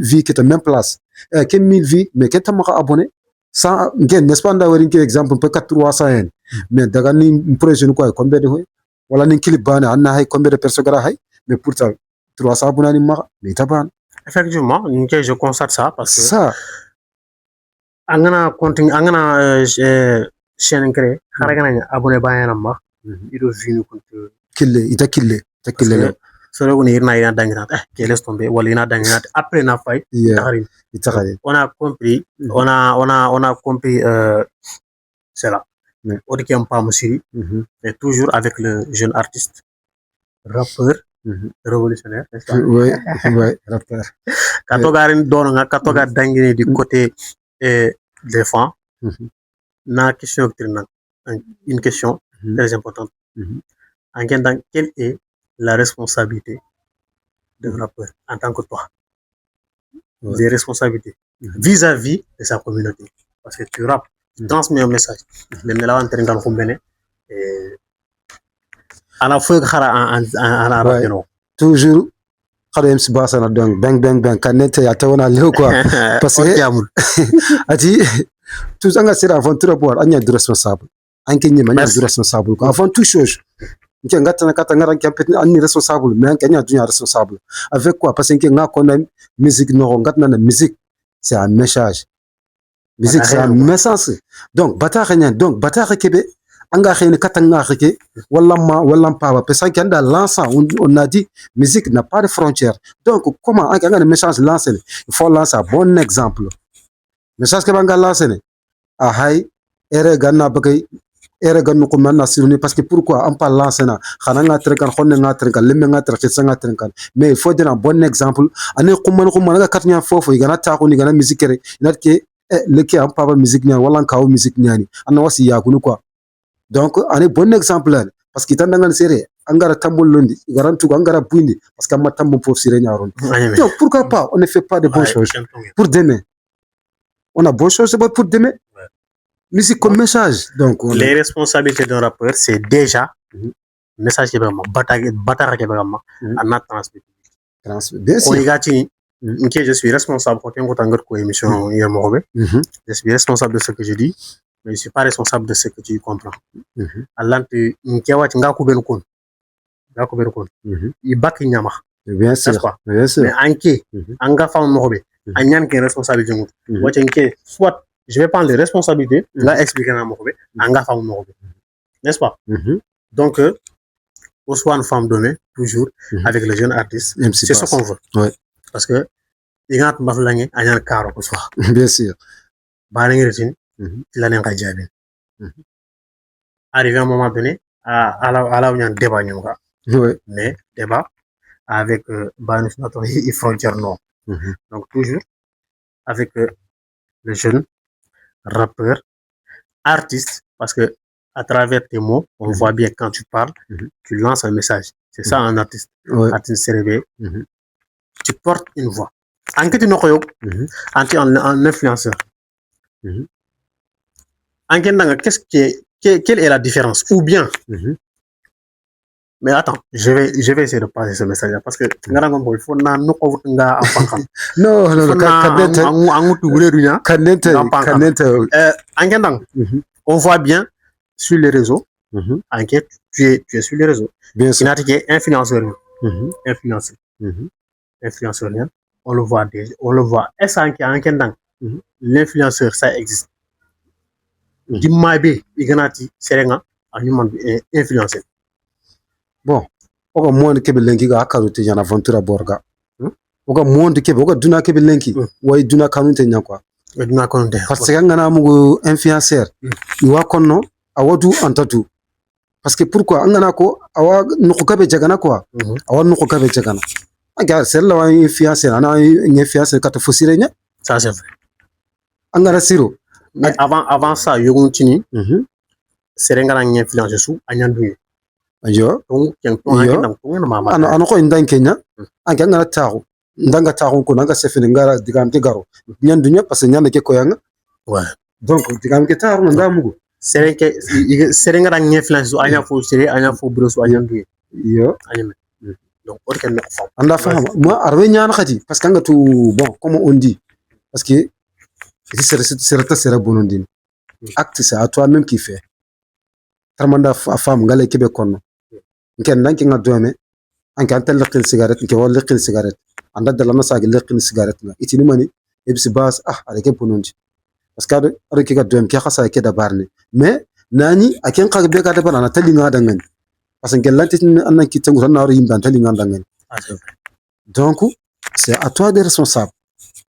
vie qui est même place que 1000 vie mais que tamaka abonné sans ngen n'est-ce pas ndawari ke exemple peut 300 mais daga ni projet ko combien de wala ni clip bana ana hay combien de personnes gara hay mais pourtant 300 abonnés ni ma mais tabana. Effectivement, je constate ça parce que ça angana continue angana chaîne créé haragana abonné bayana ma ido vinu contre kille so le woni ina dangina que laisse tomber wala ina dangina après na fay on a compris on a compris cela autre qui aime pas Moussiri, mais toujours avec le jeune artiste, rappeur, révolutionnaire, n'est-ce pas? Oui, rappeur. Katogarin Donanga, Katoga Dangini du côté des femmes, na question une question très importante. En quelle est la responsabilité d'un rappeur en tant que toi? Des responsabilités vis-à-vis de sa communauté. Parce que tu rappes, tu transmets un message. Mais là, on train de à la fois en toujours kada MC Bassa na donc bang bang bang kanete ya tawna leo quoi parce que ati tout anga sera aventure pour anya du responsable anke nyima nya du responsable quoi avant toute chose nke ngata na kata ngara nke ani responsable mais anke nya du responsable avec quoi parce que nga kona musique no ngatna na musique c'est un message musique c'est un message donc batare kebe anga xeyne katanga xeke wala pa parce que dans l'ensemble on a dit musique n'a pas de frontières donc comment anga un message lancé il faut lancer un bon exemple message que banga lancé a hay ere ganna bagay ere gannu ko manna siruni parce que pourquoi on pas lancer na xana nga trekan xonne nga trekan lemme nga trekan sanga trekan mais il faut donner un bon exemple ane ko man nga katnya fofo igana taxu ni gana musique re natke leke am pa musique nya wala kaw musique nyani anna wasi yakunu quoi. Donc, on est bon exemple parce que tant séré angara tambol lundi garantu angara buindi parce que matambo pour siré nyaron. Donc pourquoi pas on ne fait pas de bonnes choses pour demain. On a bonnes choses pour demain. Musique comme message. Donc les responsabilités d'un rappeur c'est déjà message qui vraiment batara qui vraiment en transmettre. Bien sûr. Je suis responsable quand on émission je suis responsable de ce que je dis. Mais je ne suis pas responsable de ce que tu comprends. Allah tu n'kiawati ngaku benukun. Ibaki nyama. Bien sûr. Mais anke anga fam mobe. Anyan qui est responsable de moi. Soit je vais prendre les responsabilités, là expliquer na mobe, anga fam mobe. N'est-ce pas? Donc on soit une femme donnée toujours avec le jeune artiste. C'est ce qu'on veut. Ouais. Parce que il y a un maflange anyan karo ko soit. Bien sûr. Arrivé à un moment donné, à la débat, mais débat avec et frontière nord. Donc toujours avec le jeune rappeur, artiste, parce que à travers tes mots, on voit bien quand tu parles, tu lances un message. C'est ça un artiste. Artiste cérébré. Tu portes une voix. En que tu n'as pas un influenceur. Quelle est la différence? Ou bien, mais attends, je vais essayer de passer ce message-là parce que il faut on voit bien sur les réseaux. Tu es sur les réseaux. Bien sûr. Influenceur. On le voit déjà. On le voit. Est-ce que l'influenceur, ça existe? Dimabe iganati serenga anyuma influencer. Bon, oga monde kebe lenki ga karuti yana aventura borga. Oga monde kebe oga duna kebe lenki way duna kanunte nyakwa. Duna kanunte. Parce que ngana mugo influenceur. Iwa konno awadu antatu. Parce que pourquoi ngana ko awa nuko kabe jagana quoi. Awa nuko kabe jagana. Aga sella wa influencer ana influencer kata fosirenya. Ça c'est vrai. Angara siro. Mais avant ça, il y a une serenga na influence sous anyandu. Ayo. Donc ano ko indan Kenya. Anga ngara taru. Ndanga taru ko nanga sefene ngara digamte garo. Nyandunya parce nyanda ke koyanga. Ouais. Donc digamte taru ndamugo. Serenga na influence sous anya fo sere anya fo bro sous anyandu. Yo. Anyame. Donc on can femme. Anda femme. Moi arwe nyana khati parce que anga tout bon comme on dit parce que c'est bonondine. Acte c'est à toi-même qui fait. Tramanda femme ngale kebe konno. Nken nanki nga doame. Anka antel leqil cigarette nke wal leqil cigarette. Anda dala masagi leqil cigarette na. Itini mani ebsi bas aleke bonondi. Parce que ade ki ga doame ki khassa ke da barne. Mais nani aken khag be ka da bana tali nga dangan. Parce que lanti anan ki tangu na ro yimban tali nga dangan. Donc c'est à toi de responsable.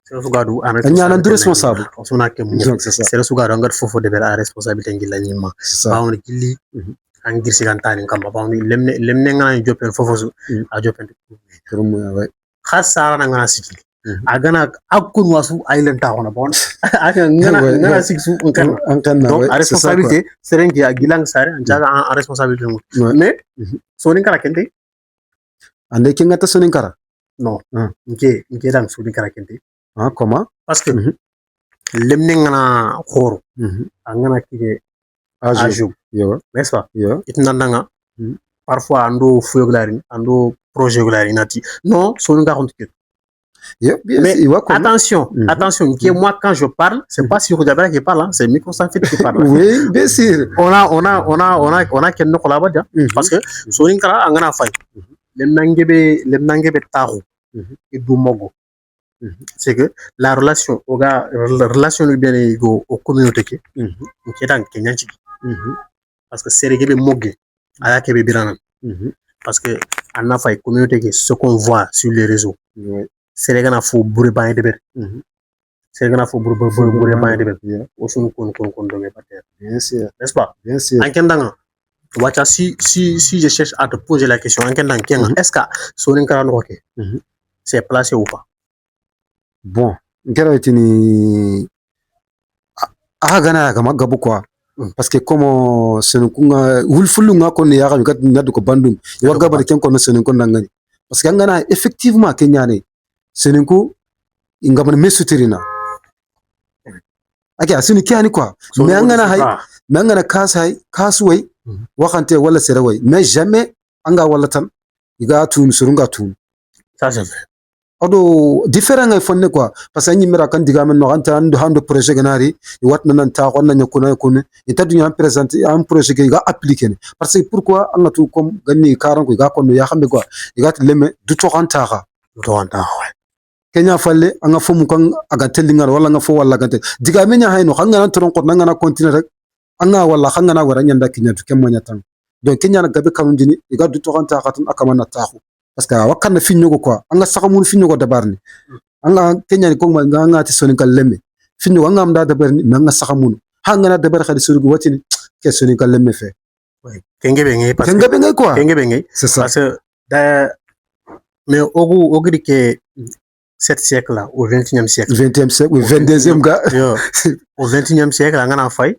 c'est sugadu an ñanan du responsable sona ke mu donc c'est ça c'est sugadu ngat fofo de a responsabilité ngila nyima c'est ça bawni gilli an girsi kan tani kam bawni lemne ngana jopen fofo su a jopen pour moi ouais khasara na ngana siki agana akun wasu island ta hona bon aka ngana sik su kan donc a responsabilité serenki a gilang sare an jaga a responsabilité mais soni kala kende ande ki ngata soni kara non nke dang soni kala kende comment parce que lemne ngana khoro ngana kige aju yo n'est-ce pas yo itnandanga parfois ando fuyoglari ando projet glari nati non soni nga kontu mais attention, moi quand je parle, c'est pas sur Diabra qui parle, c'est Microsoft qui parle. Oui, bien sûr. On a qu'un autre là-bas, parce que Sorinkara angana fay. Les nangebe taru et du mogo. C'est que la relation bien au communauté qui est dans Kenya. Parce que c'est regebe moge, aya kebe birana. Parce que on a fait communauté qui ce qu'on voit sur les réseaux. Sénégal fo bouré bañ débé Sénégal fo bouré bañ débé o sunu kon domé pater bien sûr n'est-ce pas bien sûr ankendanga wacha si je cherche à te poser la question ankendanga kenga est-ce que sonin kara no ke c'est placé ou pas bon ngara tini gana ga magabu quoi parce que comme senu kunga wulfulunga kon ya ga gat nadu ko bandum wa gabar ken kon senu kon ngani parce que ngana effectivement kenyane seninku ingabana mesutirina ake asini kiani quoi mais angana kasway waxante wala seraway mais jamais anga wala tan iga tun surunga tun ça c'est vrai odo différent ngay fonne quoi parce que nyimira kan diga men no anta hando projet ganari watna nan ta xonna nyakuna ko itadu nyam présenter un projet ga appliquer parce que pourquoi anga tu comme ganni karan ko ga konno ya xambe quoi iga leme du toxanta xa Kenya falle anga fomu kan aga tellingal wala nga fo wala gante diga menya hayno xanga nan toron ko nga na continuer rek anga wala xanga na wara nyanda kinya to kemma nyatan donc Kenya na gabe kanun dini iga du toxanta xatun akama na taxu parce que wakana finyogo quoi anga sakamun finyogo dabarni anga Kenya ko nga ti sonikal lemme finyogo anga amda dabarni nga sakamun hanga na dabar khadi surugo watini ke sonikal lemme fe kengebe ngay parce kengebe ngay quoi kengebe ngay c'est ça parce que mais ogri que 7 siècle là au 21e siècle 20e siècle ou 22e gars au 21e siècle nga na fay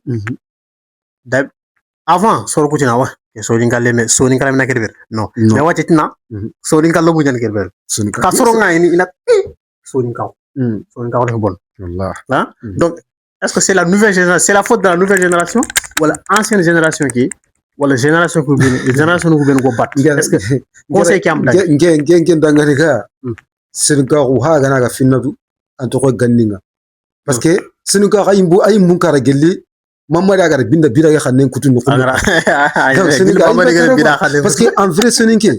avant soro kutina wa soninka lemme soninka lemme na kerber non mais wachetina soninka lobu jan kerber ka soro nga ina soninka ko bon wallah hein donc est-ce que c'est la nouvelle génération c'est la faute de la nouvelle génération ou la ancienne génération qui wala génération ko ben go bat est-ce que conseil ki am dag ngen dangari ga senuka ko ha gana ga finnadu anto ko ganninga parce que senuka ayimbu kara gelli mamma daga binda bira ga xanen kutun ko parce que en vrai seninke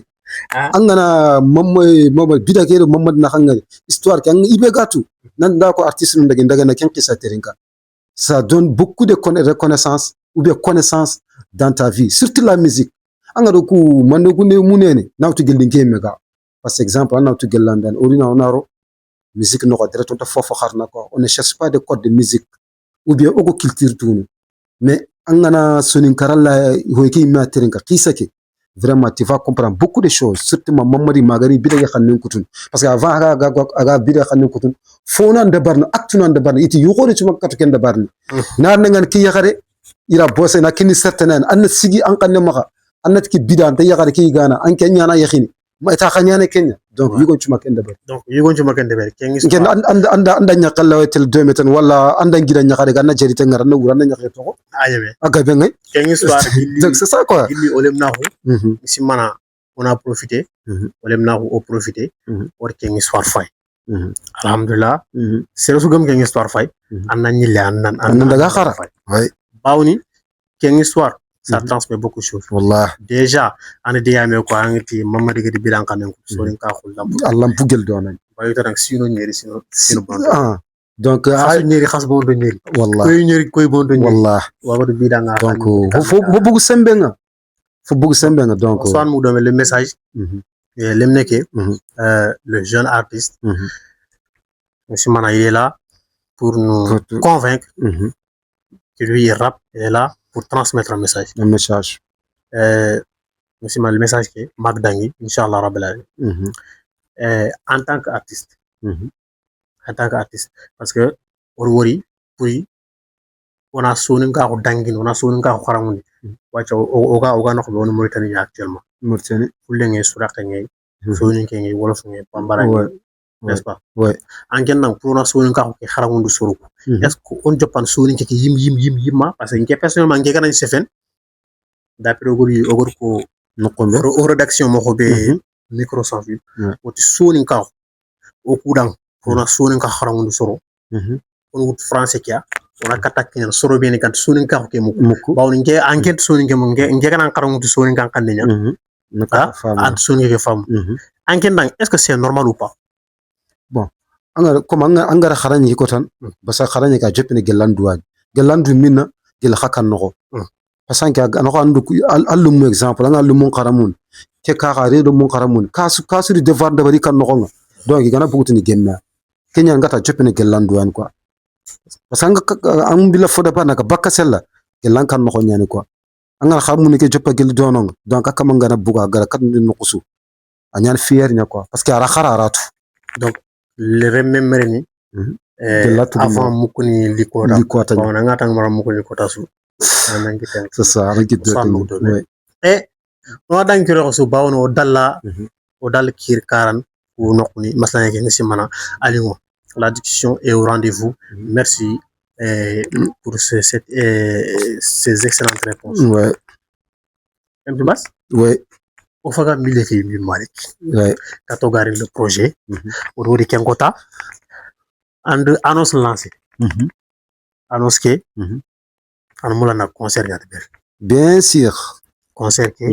angana mamma bida ke mamma na xangari histoire ki ang ibe gatu nan da ko artiste ndaga na ken qissa terinka ça donne beaucoup de reconnaissance ou bien connaissance dans ta vie surtout la musique angado ku mando ku ne munene nawtu geldinke mega par exemple nawtu gelandan orina onaro musique no ko direct on ta fofo xarna ko on ne cherche pas de code de musique ou bien ogo culture tunu mais angana sonin karalla hoyki ma terinka qissake vraiment tu vas comprendre beaucoup de choses surtout mamadi magari bida ya xanen kutun parce que avant aga bida xanen kutun fona ndabarna actuna ndabarna iti yugo ci makatu ken ndabarni nar na ngan ki yaxare ira bosse na kini certaine an sigi an kanne maka annat ki bida ta yaxare ki gana an kenya na yaxini ma ta xanyane kenya donc yugo ci maken ndabar donc yugo ci maken ndabar kengi ken anda ñakalla wetel 2 meter wala anda ngira ñakare ganna jerite ngara na wura na ñakare to ayebe aga be ngay kengi histoire donc c'est ça quoi gilli olem naxu si mana on a profité olem naxu au profité war kengi histoire fay alhamdulillah c'est su gam kengi histoire fay anna ñille anna daga xara way bawni kengi histoire ça transmet beaucoup de choses wallah déjà ane diame ko angiti mamadi gadi bidan kanen ko so len ka khul Allah bugel do nañ bayu tan sino ñeri sino bon donc ay ñeri xas bon do ñeri wallah koy bon do ñeri wallah wa do bidan nga donc fo bugu sembe nga donc soit mu donner le message et lem neké le jeune artiste Monsieur Mana, il est là pour nous convaincre que lui, il rappe, il est là pour transmettre un message. Un message. Monsieur Mana, le message qui est Magdangi, Inch'Allah Rabbil en tant qu'artiste. En tant qu'artiste. Parce que, Orwori, puis, on a sonné un dangin, on a sonné un karamundi. Oga nok be on Mauritanie actuellement. Mauritanie. Fulenge surakenge, sonné kenge, wolofenge, pambaranga. N'est-ce pas? Ouais. Anken nang pour on a sonné un karamundi soroku. Est-ce qu'on japan sonné keke yim parce que personnellement ngeka nan sefen. D'après ogor ko nokombe au rédaction mo be micro sans fil. Oti sonné ka au kudang pour on a sonné ka karamundi soro. On wut français kia. On a katakin soro bene kan sunin ka ke muku ba on nge enquête sunin ke nge kan karam tu sunin kan kan nya ah sunin ke fam enquête dang est-ce que c'est normal ou pas bon angara kharani ko tan basa kharani ka jepne gelandu minna gel hakan no pasanka anoko andu allum exemple anga allum qaramun ke ka khare do mon qaramun kasu di devoir de bari kan no donc gana bugutini genna kenya ngata jepne gelandu an quoi parce que an bila foda pa naka bakka sella gelan kan no nyani quoi anga xamuni ke joppa gel donong donc akama ngana buga gara kat no kusu anyan fier nya quoi parce que ara khararatu donc le remember ni avant mukuni likota on nga tang mara mukuni likota su nangi tan c'est ça rangi de et no dan kiro su bawno o dal kir karan ou nokuni maslan ke ngi mana alingo la discussion est au rendez-vous. Merci pour ces excellentes réponses. Ouais. M. Bas? Ouais. Au faga mileki Malik. Ouais. Quand on garde le projet, au niveau Kenkota, annonce lancée. Annonce que, on moulana concert de bien sûr. Concert que,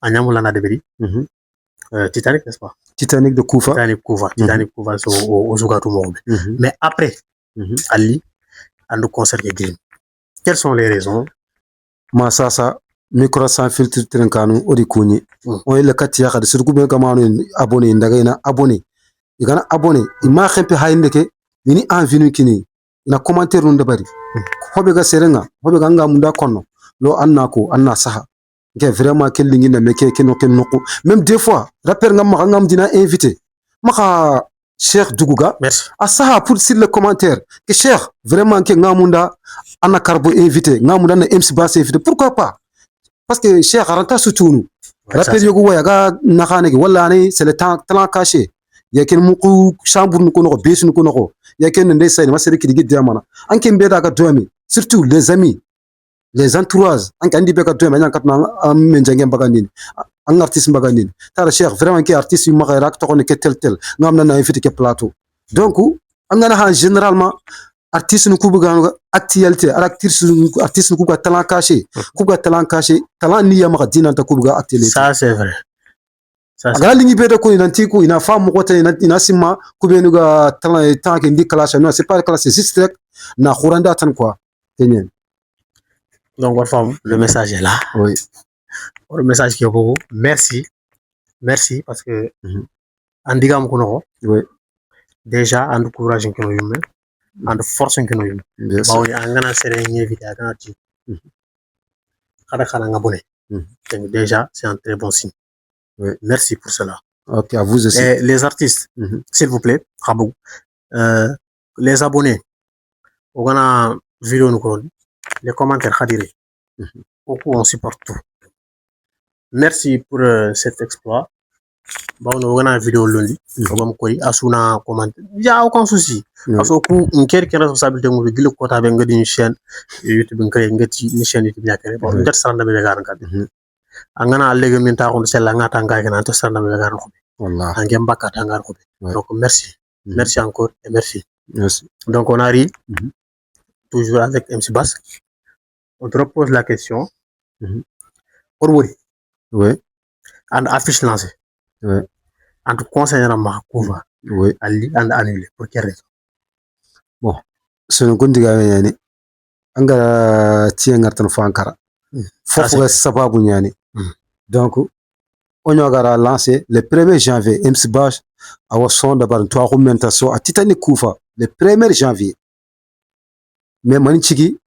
on moulana de Beri. Titanic, n'est-ce pas? Titanic de Koufa. Titanic Koufa, au Zougatu Morbe. Mais après, Ali, à nous concert de Green. Quelles sont les raisons? Masasa, micro sans filtre Trincano, Odikouni. On est le Katia, de ce groupe de abonné, Ndagana, abonné. Il y a abonné. Il m'a un peu haïndeke, il a envie kini. Il a commenté Rundabari. Hobega Serenga, Hobeganga Munda Kono, Lo Annako, Anna Saha. Vraiment quel ligne na meke ke noko même des fois rappeur ngam dina invité maka Cheikh Dougouga merci asaha pour sur le commentaire que Cheikh vraiment ke ngamunda ana karbo invité ngamunda na MC Bass invité pourquoi pas parce que Cheikh aranta soutunu rappeur yogo waya ga nakane wala ni c'est le temps caché yaken muku chambre nu ko no besu nu ko no yaken ndey ma sere kidi diamana anke mbeda ga domi surtout les amis les entourages an kandi be ka to ma katna men jangem bagandin an artiste bagandin tara Cheikh vraiment ki artiste yu magayrak to ko ke tel ngam na invité ke plateau donc an ngana généralement artiste nu ku buga actualité artiste nu ku ga talent caché talent ni yama dina ta ku buga actualité ça c'est vrai ça aga lingi be ko nanti ko ina fam ko te ina simma ku be nu ga talent tant que ndi classe non c'est pas classe c'est juste na khuranda tan quoi tenyen. Donc, le message est là. Oui. Le message qui est beaucoup. Merci. Merci parce que, oui. Déjà, on nous courage que nous humains, on nous force que nous humains. Bien sûr. Déjà, c'est un très bon signe. Oui. Merci pour cela. Ok, à vous aussi. Et les artistes, s'il vous plaît, les abonnés, on a vidéo nous les commentaires Khadiri. Beaucoup on supporte tout. Merci pour cet exploit. Bon, on a une vidéo lundi. On va asuna commenter. Il n'y a aucun souci. Parce que on quelle responsabilité nous le côté avec une chaîne YouTube une chaîne YouTube yakere. Bon, on ça ndame garan kad. Angana allege min ta on sella ngata ngaka nan to ça ndame garan ko. Wallah. Angem bakata ngar ko. Donc merci. Merci encore et merci. Merci. Donc on arrive toujours avec MC Bass. On te repose la question. Orwori. Oui. And affiche lancée. Oui. En te conseillant à Kouva. Oui. Ali and annulé. Pour quelle raison? Bon. Ce ne compte pas yani. Anga tient ngartan fankara. Fofu sababu yani. Donc on a lancé le 1er janvier MC Bash a son d'abord toi commentation à Titanic Kufa le 1er janvier mais manichiki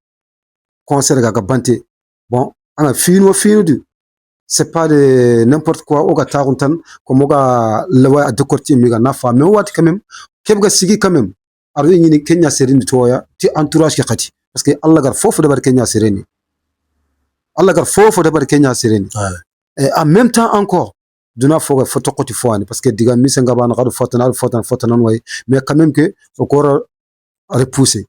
concert ga bante bon ana fino du c'est pas de n'importe quoi au gata runtan comme ga lewa de corti mi ga nafa mais wat quand même kebga sigi quand même arwe ni Kenya serine toya ti entourage ki khati parce que Allah gar fofu d'abord Kenya serine Allah gar fofu d'abord Kenya serine et en même temps encore duna foga photo côté foani parce que diga mi senga bana gadu photo non way mais quand même que encore repousser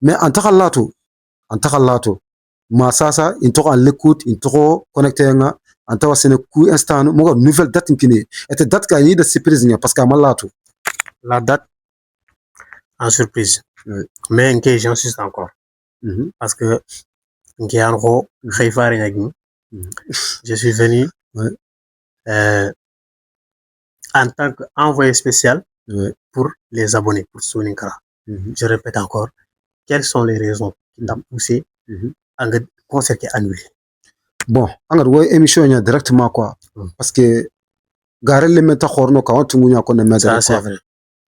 mais en takalato ma sasa into à l'écoute into connecté nga anta sene coup instant mo nouvelle date kini et date ka ni de surprise parce que malato la date en surprise mais en j'insiste encore parce que ngianro khayfari ngagni je suis venu en tant qu'envoyé spécial pour les abonnés pour Soninkara. Je répète encore, quelles sont les raisons qui t'ont poussé à un concert qui est annulé? Bon, on a une émission directement quoi, parce que Garel le meta khorno ka on munya ko na ça c'est vrai.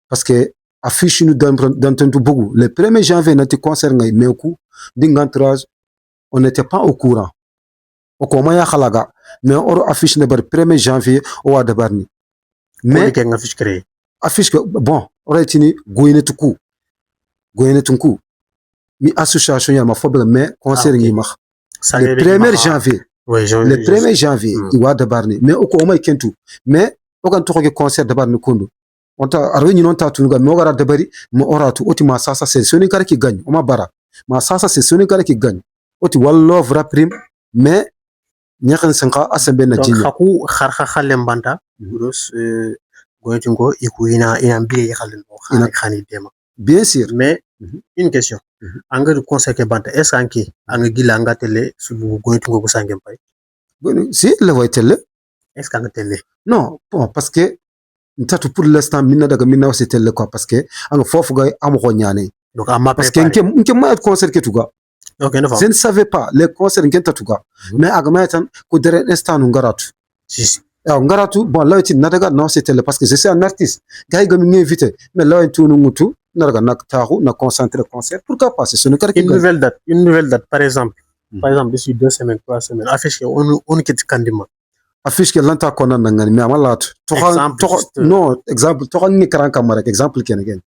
Parce que affiche nous d'entendre beaucoup. Le 1er janvier notre concert ngai meku d'ingantrage on n'était pas au courant. O comment ya khalaga mais on affiche ne bar 1er janvier o wa dabarni. Mais qu'un affiche créé. Affiche que bon, on a été goyene tunku mi association ya ma foble mais concert ngi ma le 1er janvier oui le 1er janvier il wa dabarni mais o ko may kentu mais o kan to ko concert dabarni kondo on ta arweni non ta tunuga mo gara dabari mo oratu oti ma sasa c'est Soninkara qui gagne o ma bara ma sasa c'est Soninkara qui gagne oti wallo vrai prime mais ñaxen sanka asembe na jinni xaku xarxa xalem banta gros goytungo ikuina ina biye xalen bo xani dema bien sûr mais une question anga du conseil que banta est-ce anki anga gila anga télé su goytungo ko sangem pay si le voit télé est-ce qu'anga télé non bon parce que ntatu pour l'instant minna daga minna aussi télé quoi parce que anga fofu gay am ko ñané donc amma parce que nke ma concert ke tuga okay, je ne savais pas les concerts nke tatuga mais agama tan ko dere instant ngaratu si ngaratu bon là tu nadaga non c'était parce que je suis un artiste gay gam ngi invité mais là tu nu mutu naraga nak taxu na concentrer concert pourquoi pas c'est Soninkara une nouvelle date par exemple d'ici 2 semaines 3 semaines affiche on ket kandima affiche que lanta kona ngani mais amalat to non exemple to ngi kran kamara exemple kenen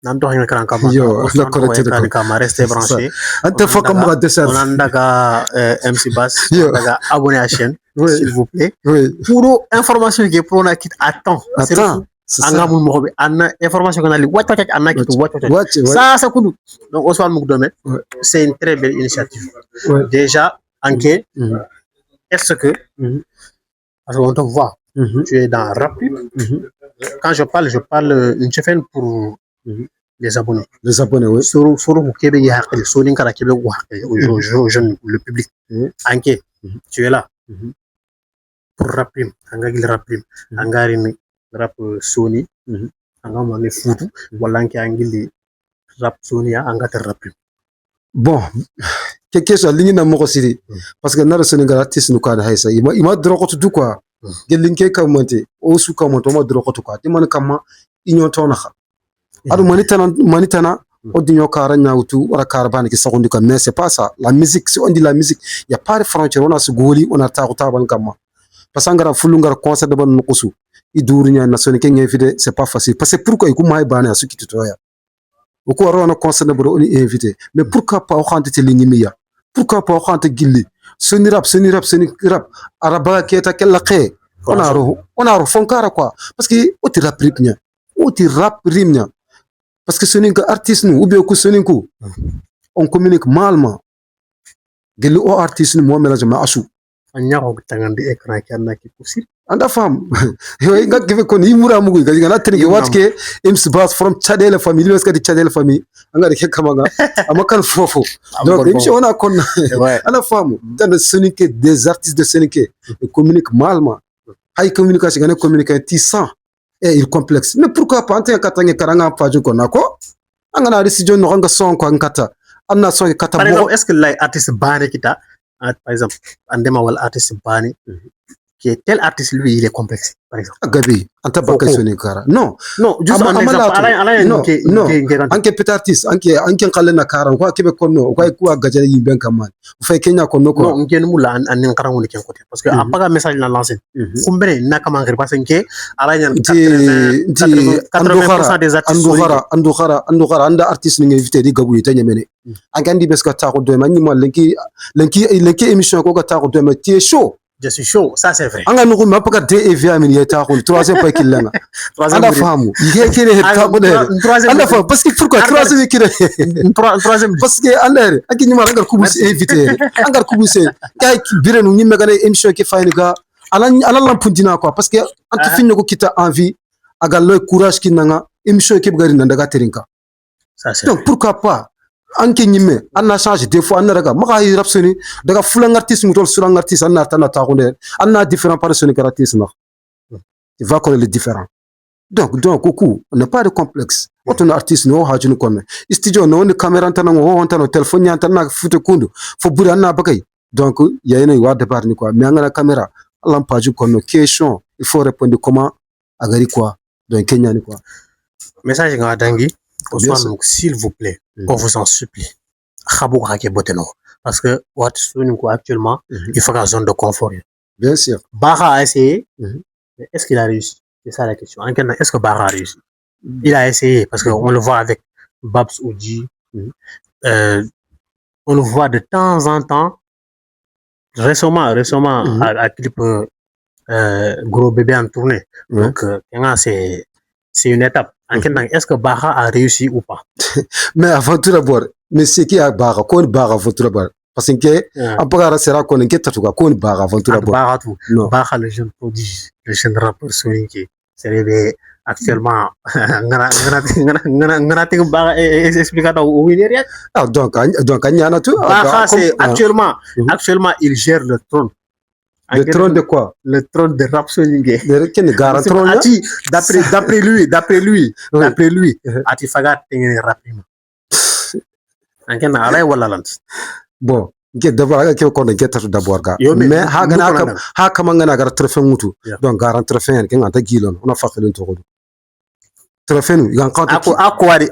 nan to ngi kran kamara yo la correcte de kamara rester branché ante faut comme va descendre on andaga MC Bass daga abonné à la chaîne s'il vous plaît pour information que pour na kit attends anga mun mo be anna information kana li wacc anna kit wacc ça kudu donc Ousmane Moukdome c'est une très belle initiative déjà enquête est-ce que parce qu'on te voit tu es dans Rapid quand je parle une chefine pour les abonnés oui suru kebe ya hakeli Soninkara kebe wa hakeli aux jeunes le public enquête tu es là pour Rapid anga gil Rapid anga rini rap Sony anga mo ne futu wala nki angili rap Sony anga ter Rapid bon quelque chose ligne na moko siri parce que nara Soninkara artiste nu ka da haysa ima drokotu du quoi gelinke kamonte o su kamonto ma drokotu quoi dimana kama inyo tona kha adu manitana o dinyo kara nyautu wala karabani ki sagundi ka mais c'est pas ça la musique si on dit la musique y a pas de frontière on a su goli on a taquta ban kama parce que ngara fulungar concert de ban nukusu idurnya na Soninkara invité c'est pas facile parce que pourquoi iku may bana su kititoya o ko rona concert de bro on invité mais pourquoi pas o xante lingimiya pourquoi pas o xante gilli soni rap araba keta kella xe on a fonkara quoi parce que o ti rap rimnya parce que Soninkara artiste nous ou bien que Soninkara on communique malement gelu o artiste nous mo mélange ma asu anya ko tangandi écran ki anna ki poussir anda fam yoy nga give ko ni mura mugu ga na tani watch ke MC Bass from Chadele family parce que di Chadele family anga de kamanga amakan fofo donc émission on a kon ana fam dans Soninkara des artistes de Soninkara communiquent malement hay communication gane communiquer tissant et il complexe mais pourquoi pas ante katange karanga faju ko nako anga na décision no nga son ko ngata amna son kata par exemple est-ce que les artistes bane kita par exemple andema wal artiste bane que tel artiste lui il est complexe par exemple. Gabi, anta baka soni kara. Non. Non, juste un exemple. Non. Anke petit artiste, anke kalena kara ko kebe konno ko ko gajale yimben kamal. Fa Kenya konno ko. Non, ngeen mula an karango ni ken côté parce que apaga message na lancé. Kumbere na kama ngir parce que ala yan 80% des artistes andoukhara anda artiste ni invité di gabu yita nyemene. Angandi beska ta ko do ma nyima lenki émission ko ga ta ko do ma tie chaud. Je suis chaud, ça c'est vrai. Anga nuku mapaka DEV min yeta ko troisième pas qu'il langa. Anda famu. Yé kene ta ko de. Anda fa parce que pourquoi troisième kire. Troisième parce que anda aki nyima rangar kubus invité. Angar kubus kay birenu nyimme gane émission ki fayni ga ala lampundina quoi parce que anti finno ko kita envie aga le courage ki nanga émission ki bugari nandaga terinka. Ça c'est. Donc pourquoi pas anke nyime anna change des fois anna daga maka yi rapsoni daga fulang artiste mutol sulang artiste anna tana ta ko der anna différent par son artiste na tu vas connaître les différents donc coucou on n'a pas de complexe autant artiste no ha junu konne studio no ni caméra tan no on tan téléphone yan tan na fute kundu fo buri anna bakay donc yayene wa départ ni quoi mais ngana caméra lampaju konno question il faut répondre comment agari quoi donc Kenya ni quoi message nga dangi Ousmane, s'il vous plaît, on vous en supplie. Parce que actuellement, il faut une zone de confort. Bien sûr. Bara a essayé, mais est-ce qu'il a réussi? C'est ça la question. Est-ce que Bara a réussi? Il a essayé, parce qu'on le voit avec Babs Oudji. On le voit de temps en temps. Récemment, à clip Gros Bébé en tournée. Donc, c'est une étape. Est-ce que Bara a réussi ou pas? Mais avant tout d'abord, mais c'est qui a Bara? Qu'on Bara avant tout d'abord? Parce que, après, sera qu'on inquiète tout cas, qu'on Bara avant tout d'abord. Bara tout. Bara, le jeune prodige, le jeune rappeur Soninké, c'est réveillé actuellement. Donc, Bara, c'est actuellement, il gère le trône. Le trône de quoi? Le trône de Rap Soninké. D'après lui, Ati Fagat est rapidement. Bon, d'abord, mais haka mangana gar trophée mutu. Donc, garant trophée, on a gilon, on a fait le tour. Trophée, il y a un compte. Trophée, il y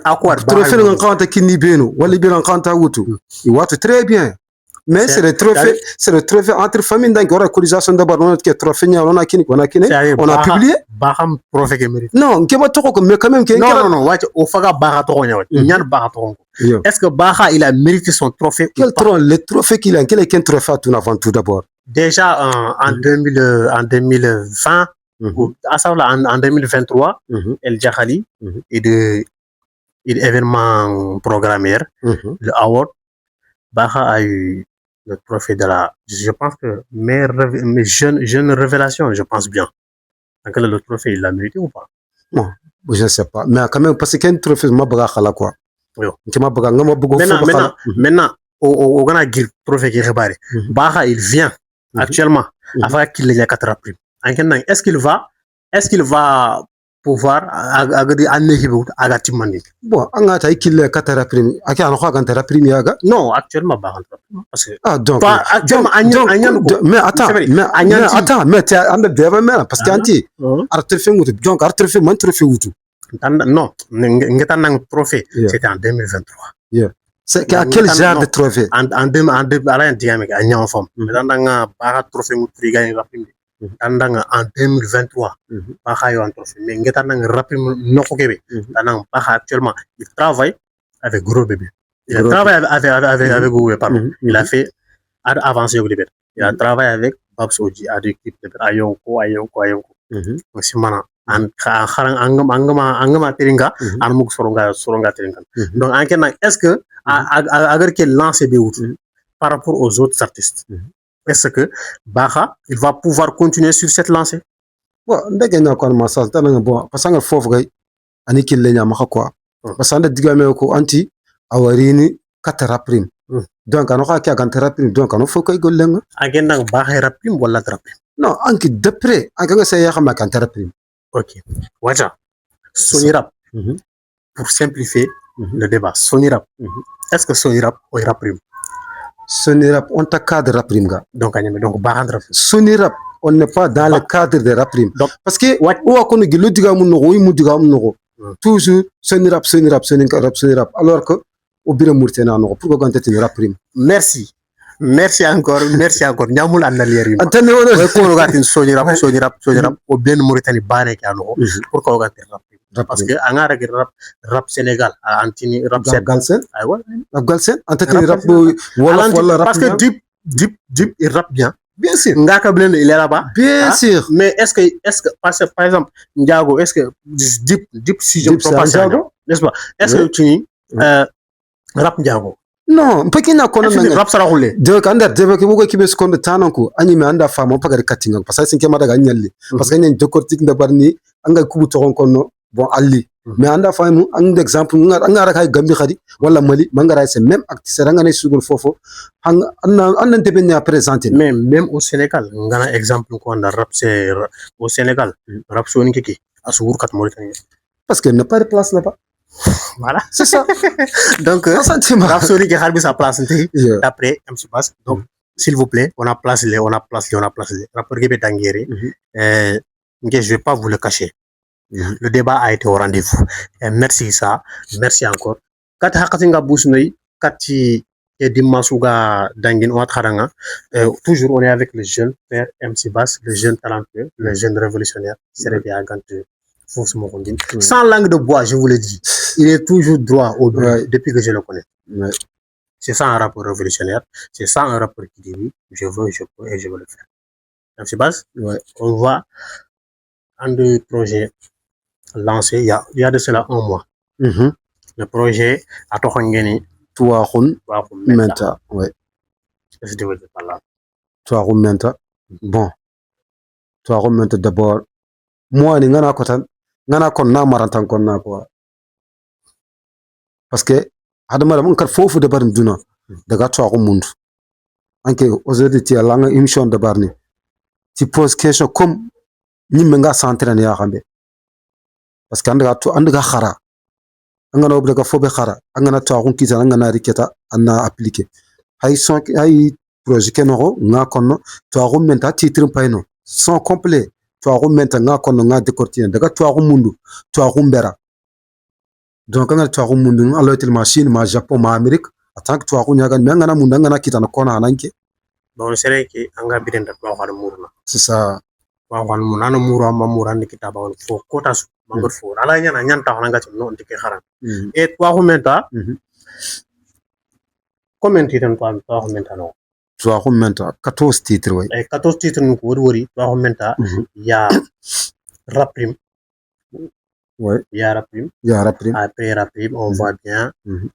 a un compte qui n'y beno, ou libéré un compte à Wutu. Il voit très bien. Mais c'est le trophée entre familles dans la cotisation d'abord on a trophée on a publié Baham trophée mérite. Non, mais quand même non, au faga Baha est-ce que Baha il a mérité son trophée? Quel trophée? Le trophée qu'il a, quel est qu'un trophée avant tout d'abord? Déjà en 2020 en 2023 El Jahali et de événement programmeur le award Baha a eu le trophée de la, je pense que mes jeunes révélations, je pense bien. Donc le trophée, il l'a mérité ou pas? Bon, je ne sais pas. Mais quand même, parce qu'un trophée, je ne quoi. Maintenant, au Ghana, le trophée qui est réparé. Baha, il vient actuellement avec qu'il y a 4 primes. Est-ce qu'il va pouvoir bon angata ikille katara prime aki an khoga antara prime yaga non actuellement ba parce que donc mais attends mais tu as deba mais parce que anti artrefe mutu donc artrefe man trophée wutu non ngeta nang trophée c'était en 2023 c'est à quel genre de trophée en 2022 ala diamé a ñaw fam mais ba trophée mutu gagné la prime tandanga en 2023 Baha yo trophée mais ngeta nang rapidement noko kebe tanang Baha actuellement il travaille avec Gros Bébé il a travaillé avec Gros Bébé pardon il a fait avancer au début il a travaillé avec Babs Oji à l'équipe de ayonko aussi mana an kharang angama teringa an muk soronga teringa donc en kenang est-ce que agar que lancer be wut par rapport aux autres artistes est-ce que Baha il va pouvoir continuer sur cette lancée? Bon, ndege na kwa masa tana bon parce que fofu gay ani kille nya maka quoi parce que digame ko anti awarini katara prime donc ano ka gantara prime donc ano fokay gollenga agenda Baha rapim wala trapim non anki d'après anga say ya xama gantara prime OK waja Sonirap pour simplifier le débat Sonirap est-ce que Sonirap ou rapim Sony Rap, on t'a cadre rap rimga. Donc Bahand Rap. Sony Rap, on n'est pas dans le cadre de rap rim. Donc, parce que, ou à qu'on ait le diga mon nogo, il diga mon nogo. Toujours, Sony Rap. Alors que, au bureau Mourtena, pourquoi quand tu rap rim? Merci encore. Nyamul analyri. Attendez, on ko rogatin Sony Rap. Au bien Mauritanie bané ki ano. Pourquoi rogatin rap? Parce que anga rap Sénégal, antini rap Galsen. Aywa. Rap Galsen, antini rap wala rap. Parce que Dip il rappe bien. Bien sûr. Ngaka Blende il est là-bas. Bien sûr. Mais est-ce que par exemple Ndiago, est-ce que Dip si je prends pas ça, n'est-ce pas? Est-ce que tu rap Ndiago? Non, pekina kono nanga rap sara hulle de kandar de ke bugo kibe sekonde tananku anime anda fama pagari katinga parce que sinke madaga nyalli parce que nyen dekortik ndabarni anga kubu togon kono bon alli mais anda famu un exemple ngara kay gambi khadi wala mali mangara c'est même acteur nga ne sugul fofo anna debenya présenter mais même au Sénégal ngana exemple ko anda rap c'est au Sénégal rap soni kiki asugur kat Mauritanie parce que n'a pas de place là-bas. Voilà, c'est ça. Donc, Rhapsody qui a sa place après MC Bass. Donc, s'il vous plaît, on a placé. Rapport qui est tanguéré. Je vais pas vous le cacher. Le débat a été au rendez-vous. Merci ça. Merci encore. Quand Hakatinga Bousnoui, Kati et Dimasuga Dangin Ouatharanga, toujours on est avec le jeune père MC Bass, le jeune talentueux, le jeune révolutionnaire, Serebi Agante. Sans langue de bois, je vous le dis. Il est toujours droit au but depuis que je le connais. C'est ça un rapport révolutionnaire. C'est ça un rapport qui dit oui, je veux, je peux et je veux le faire. MC Bass, on va un de projets lancés il y a de cela un mois. Le projet à Tokhangeni. Touaroun Menta. Ouais. Qu'est-ce que tu veux dire par là? Touaroun Menta. Bon. Touaroun Menta d'abord. Moi, ngana kon na marantan kon na quoi. Parce que hadama mon kar fofu de bar duna daga to ko mundu anke aujourd'hui ti la nga émission de barni ti pose question comme ñimme nga s'entraîner ya xambe parce que anda khara ngana ob daga fobe khara ngana to ko kita ngana riketa anna appliquer hay son hay projet kenoro nga konno to ko menta titre payno son complet to ko menta nga konno nga décortiquer daga to ko mundu to ko mbera. Donc quand tu as un monde alors tu machine ma Japon ma Amérique tant que tu as un yagan mais ngana munda ngana kita na kona ananke bon c'est vrai que anga bidenda to xal murna c'est ça wa xal munana mura ma mura ndi kita ba fo kota su mangor fo ala nyana nyanta xana ci non ndike xaran et toi humenta comment tu t'en parles toi humenta no toi humenta 14 titres ouais 14 titres nous wori toi humenta ya raprim. Ouais. Il y a Raprim. Après Raprim, on voit bien.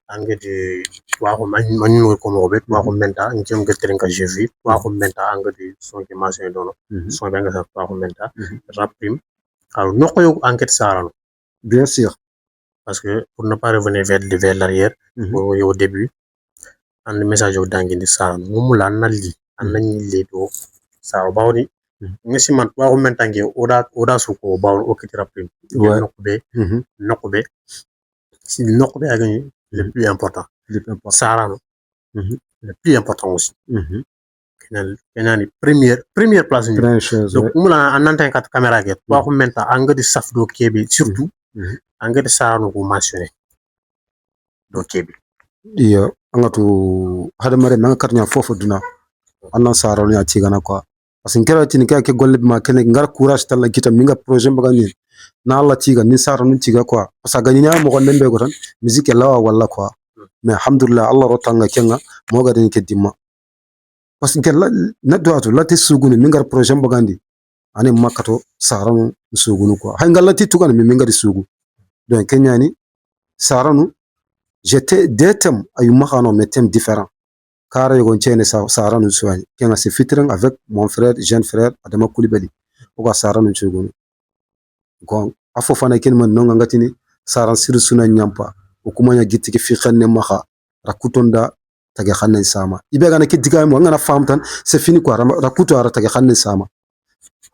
Ange de Wahumanu comme Robert, Wahumenta, un tiers que j'ai vu, Wahumenta, ange de son qui m'a fait donner. Son bien que Wahumenta, Raprim. Alors, nous avons enquête ça. Bien sûr. Parce que pour ne pas revenir vers l'arrière, au début, un message au Dangin de ça, nous l'avons dit, on a dit, ça va ngesi man wa ko mentange oda suko bawo o kiti rapim nokbe si nokbe a gagné le plus important sarano le plus important aussi kenani première place ni donc umula ananta kat caméra get wa ko menta anga di saf do kebe surtout anga di sarano ko mentionné do kebe iyo anga to hada mare nanga karnya fofu duna anna sarano ya tigana quoi parce que kera tini ka ke golle ma kene ngar courage talla kita minga projet bagani na Allah tiga ni sara nun tiga quoi parce que ganinya mo golle be gotan musique lawa walla quoi mais alhamdulillah Allah rotanga kenga mo ga den ke dimma parce que na do atu lati sugunu mingar projet bagandi ani makato sara nun sugunu quoi hay ngalati tugan mi minga di sugu donc kenyani sara nun j'étais des thèmes ay makano mais thèmes différents. Car on tient Sahara nous soigne. Qui a se featuring avec mon frère, jeune frère, Adama Koulibaly. Pourquoi Sahara nous soigne? Donc, à Fofana Kenman non angatini, Sahara Sir Suna Nyampa, ou Kumanya Giti qui fait ne maha, Rakutonda, Tagahan Sama. Ibegana Kitika, Mangana Famtan, c'est fini quoi, Rakuto Tagahan Sama.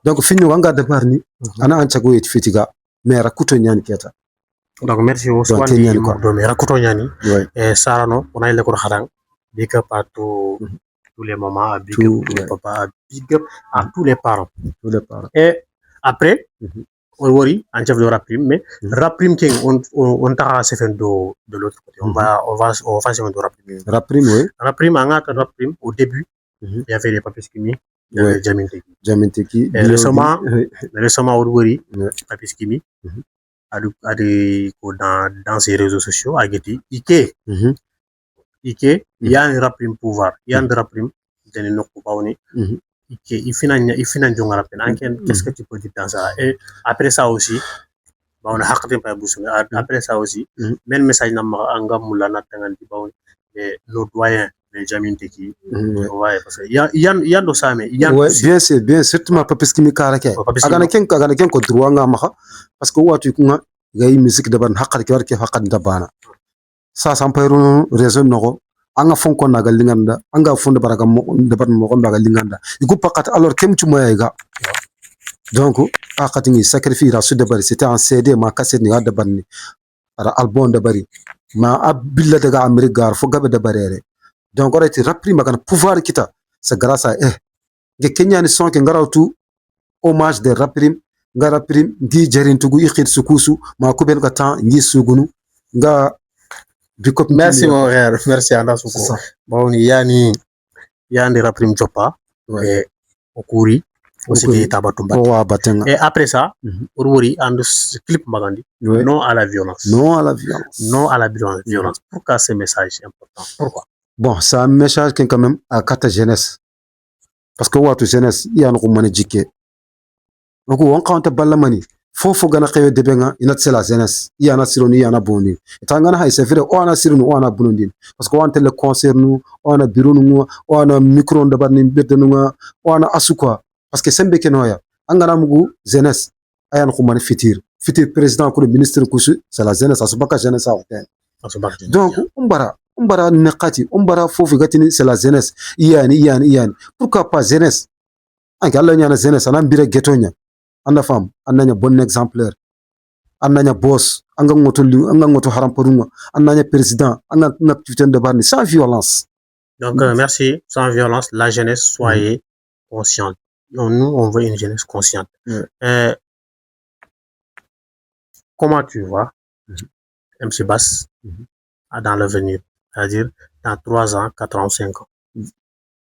Donc, fini Wanga de Barni, Ana Anchago et Fitiga, mais Rakuto Nyan Kieta. Donc, merci au soin de Rakuto Nyani, et Sarano, on a le Harang. big up à tous les mamans, big up tous les papas, big up à tous les parents. Et après, on worry en chef de Raprim, mais Raprim King, on t'a fait de l'autre côté. On va faire de Raprim. Raprim, oui. Raprim, au début, il y avait les papiers Skimi, il y avait Jaminteki. Et récemment, on worry, papiers Skimi, dans ses réseaux sociaux, à Getty, Ike, il y a un Raprim pouvoir, il y a un Raprim, il finit un rapin. Qu'est-ce que tu peux dire dans ça? Et après ça aussi, on a après ça aussi, même message n'a pas nos doyens, les Jamin Teki. Ouais, parce que il y a de ça, mais il y a bien sûr, surtout ma papis qui me caractère. Agana ken ko droit nga maha parce que watu kunga gay musique de ban hakar ki war ki hakad da bana. Ça sampayru raison no anga fonko naga linganda anga fonde baraga mo debat mo ko naga linganda igu pakat alors kem tu moya ga donc akati ni sacrifice rasu de bari c'était en CD ma cassette ni ada banni ara album de bari ma abilla daga amerique gar fo gabe de barere donc orati rapri magana pouvoir kita c'est grâce à ge kenya ni son ke ngarawtu hommage de raprim ngaraprim ngi jarintugu ikhir sukusu ma ko ben ka temps ngi sugunu nga. Merci mon frère, merci Anda Souko. Bon, il y a des Raprim Chopa, et Okuri, aussi qui est Tabatumba. Et après ça, Ururi, and clip Magandi, non à la violence. Non à la violence. Non à la violence. Pourquoi ce message est important? Pourquoi? Bon, c'est un message qui est quand même à Kata jeunesse. Parce que Watu jeunesse, il y a un roman djiké. Donc, on compte Balamani. Fofo gana xewe debenga ina tsela jeunesse yana sironi yana boni tangana hay c'est vrai ona sironu ona bunondin parce que on tel concert nous ona bureau nous ona micro de barni bedenu ona asukwa parce que sembe kenoya angana mugu jeunesse ayan ko man fitir président ko ministre ko c'est la jeunesse asubaka jeunesse a donc umbara nekati umbara fofu gatini c'est la jeunesse yani pourquoi pas jeunesse angala nyana jeunesse ana mbira getonya anda fam ananya bon exemplaire ananya boss anga ngoto haram porunga ananya président anga activité de barni sans violence. Donc merci, sans violence, la jeunesse soyez consciente. Nous on veut une jeunesse consciente. Comment tu vois MC Bass dans l'avenir, c'est-à-dire dans 3 ans, 4 ans, 5 ans?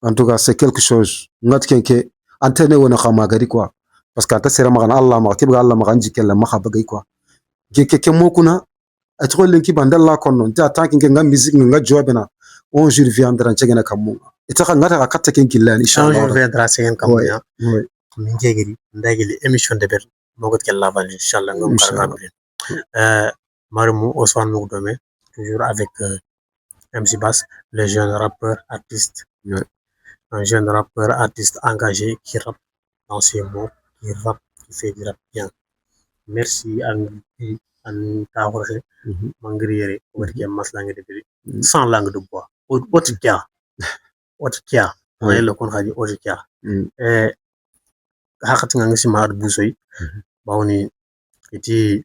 En tout cas, c'est quelque chose ngat kenke antenne wona xamagari quoi. Parce que ata sera magana Allah ma kibga Allah ma ganji kella ma xabagay quoi ke mokuna atro lenki bandalla konno ta tanki nga musique nga jobena un jour viendra cegena kamu ita ngata ka katta ken killa inshallah un jour viendra cegen kamu ya min jegiri ndagili émission de ber mogot kella bal inshallah ngam karga Marmou Osman Moukdome toujours avec MC Bass, le jeune rappeur artiste, un jeune rappeur artiste engagé qui rappe dans ses mots, qui rappe, qui fait du rap bien. Merci à Tahouré, Mangriere, sans langue de bois. Otikia, on est le contrat Otikia. Et Hakatinga Simar Boussoy, Baoni, et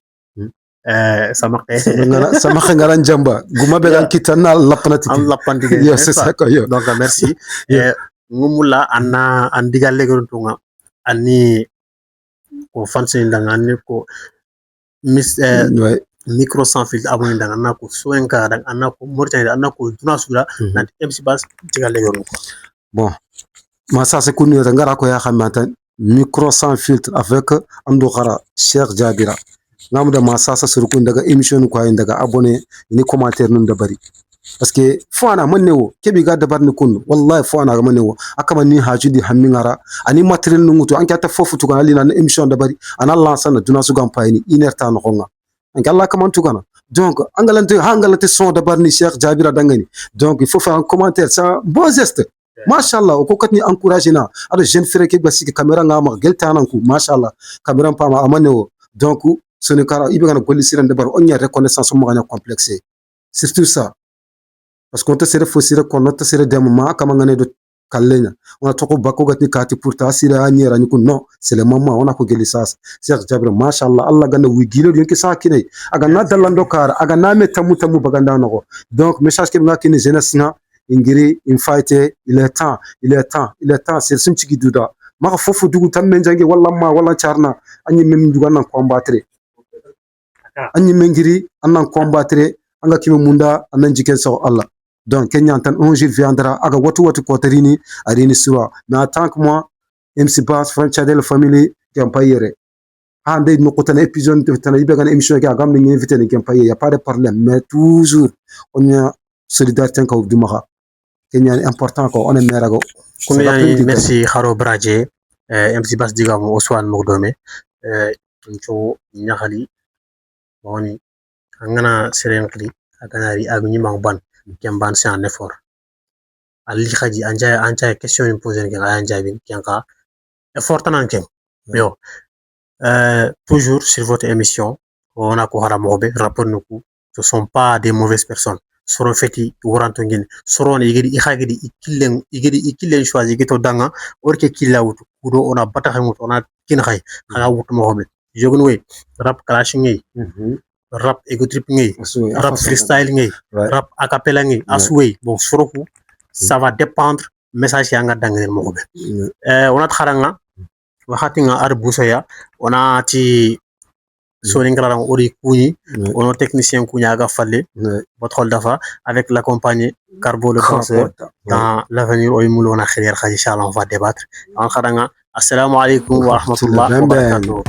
sama ngaran jamba guma be gan kitana lapnati yo c'est ça quoi yo donc merci ngumula anna andigal legontunga ani ko fansi ndanga ne ko micro sans filtre aboni ndanga na ko soenka dan anna ko mortani anna ko duna sura nanti MC Bass digal legon ko bon ma ça c'est connu ngara ko ya xamanta micro sans filtre avec Ando Khara Cheikh Jabira ngamuda ma sasa surku daga émission ko ay daga abonné ni commentaire nun da bari parce que fo ana mannewo kebi ga dabar ni kun wallahi fo ana mannewo akama ni hajudi hammi ngara ani matériel nu ngutu anka ta fofu to kana lina émission da bari ana lancer na duna su gam payni inerta no khonga anka Allah kaman tu kana donc hangalante son da barni Cheikh Jabira dangani donc il faut faire un commentaire ça bon geste machallah ko katni encourager na ada jeune frère ke basiki caméra ngama geltanan ku machallah caméra pa ma amanewo donc ce ne cara il va golli siran de bar on y a reconnaissance mo gagna complexé surtout ça parce qu'on te sera faussé qu'on te sera des moments comme ngane de kallenya on a trop bako gatni kati pour ta sira anyera ni non c'est le moment on a ko gelli ça Cheikh Jabir machallah Allah ganda wi gilo yonki sakine aga na dalando kar aga na me tamu baganda nako donc message ke ngaki ni jeunesse na ingiri in fight il est temps c'est sim chigi duda maka fofu dugu tam men jange wala ma wala charna anyi mem dugu nan combattre anyi mengiri anan combattre anga kime munda anan jiken so Allah donc Kenya tan un jour viendra aga watu kotarini arini suwa mais en tant que moi MC Bass Franchadel family campayere ande no kotana épisode tan ibe gan émission ga gam ni invité ni campaye y a pas de problème mais toujours on y a solidarité ko du maka Kenya important ko on est merago merci Kharo Bradje MC Bass diga mo Oswan Mogdome tuncho nyahali woni angana serenkli aganari agni mangban kemban c'est un effort ali khaji anja question ni poser ngi anja bin kenka effort tanan ken yo toujours sur votre émission on a ko haramobe rapport nuku ce sont pas des mauvaises personnes soro feti woranto ngin soro ne yigedi ikhagedi ikillen choisi gito danga orke kilawutu kudo ona bata xamut ona kin khay khaga wutu mo hobe jogun we rap clash ngi rap ego trip ngi rap freestyle ngi rap a cappella ngi asway bon soroku ça va dépendre message ya nga dangel mo hobe ona kharanga waxati nga ar busoya ona ti soni ngraram ori kuni ono technicien kunya ga falle votre dafa avec l'accompagner Carbo le danseur dans l'avenir o yimul wona khir khaji inshallah on va débattre on khadanga assalamu alaykum wa rahmatullahi wa barakatuh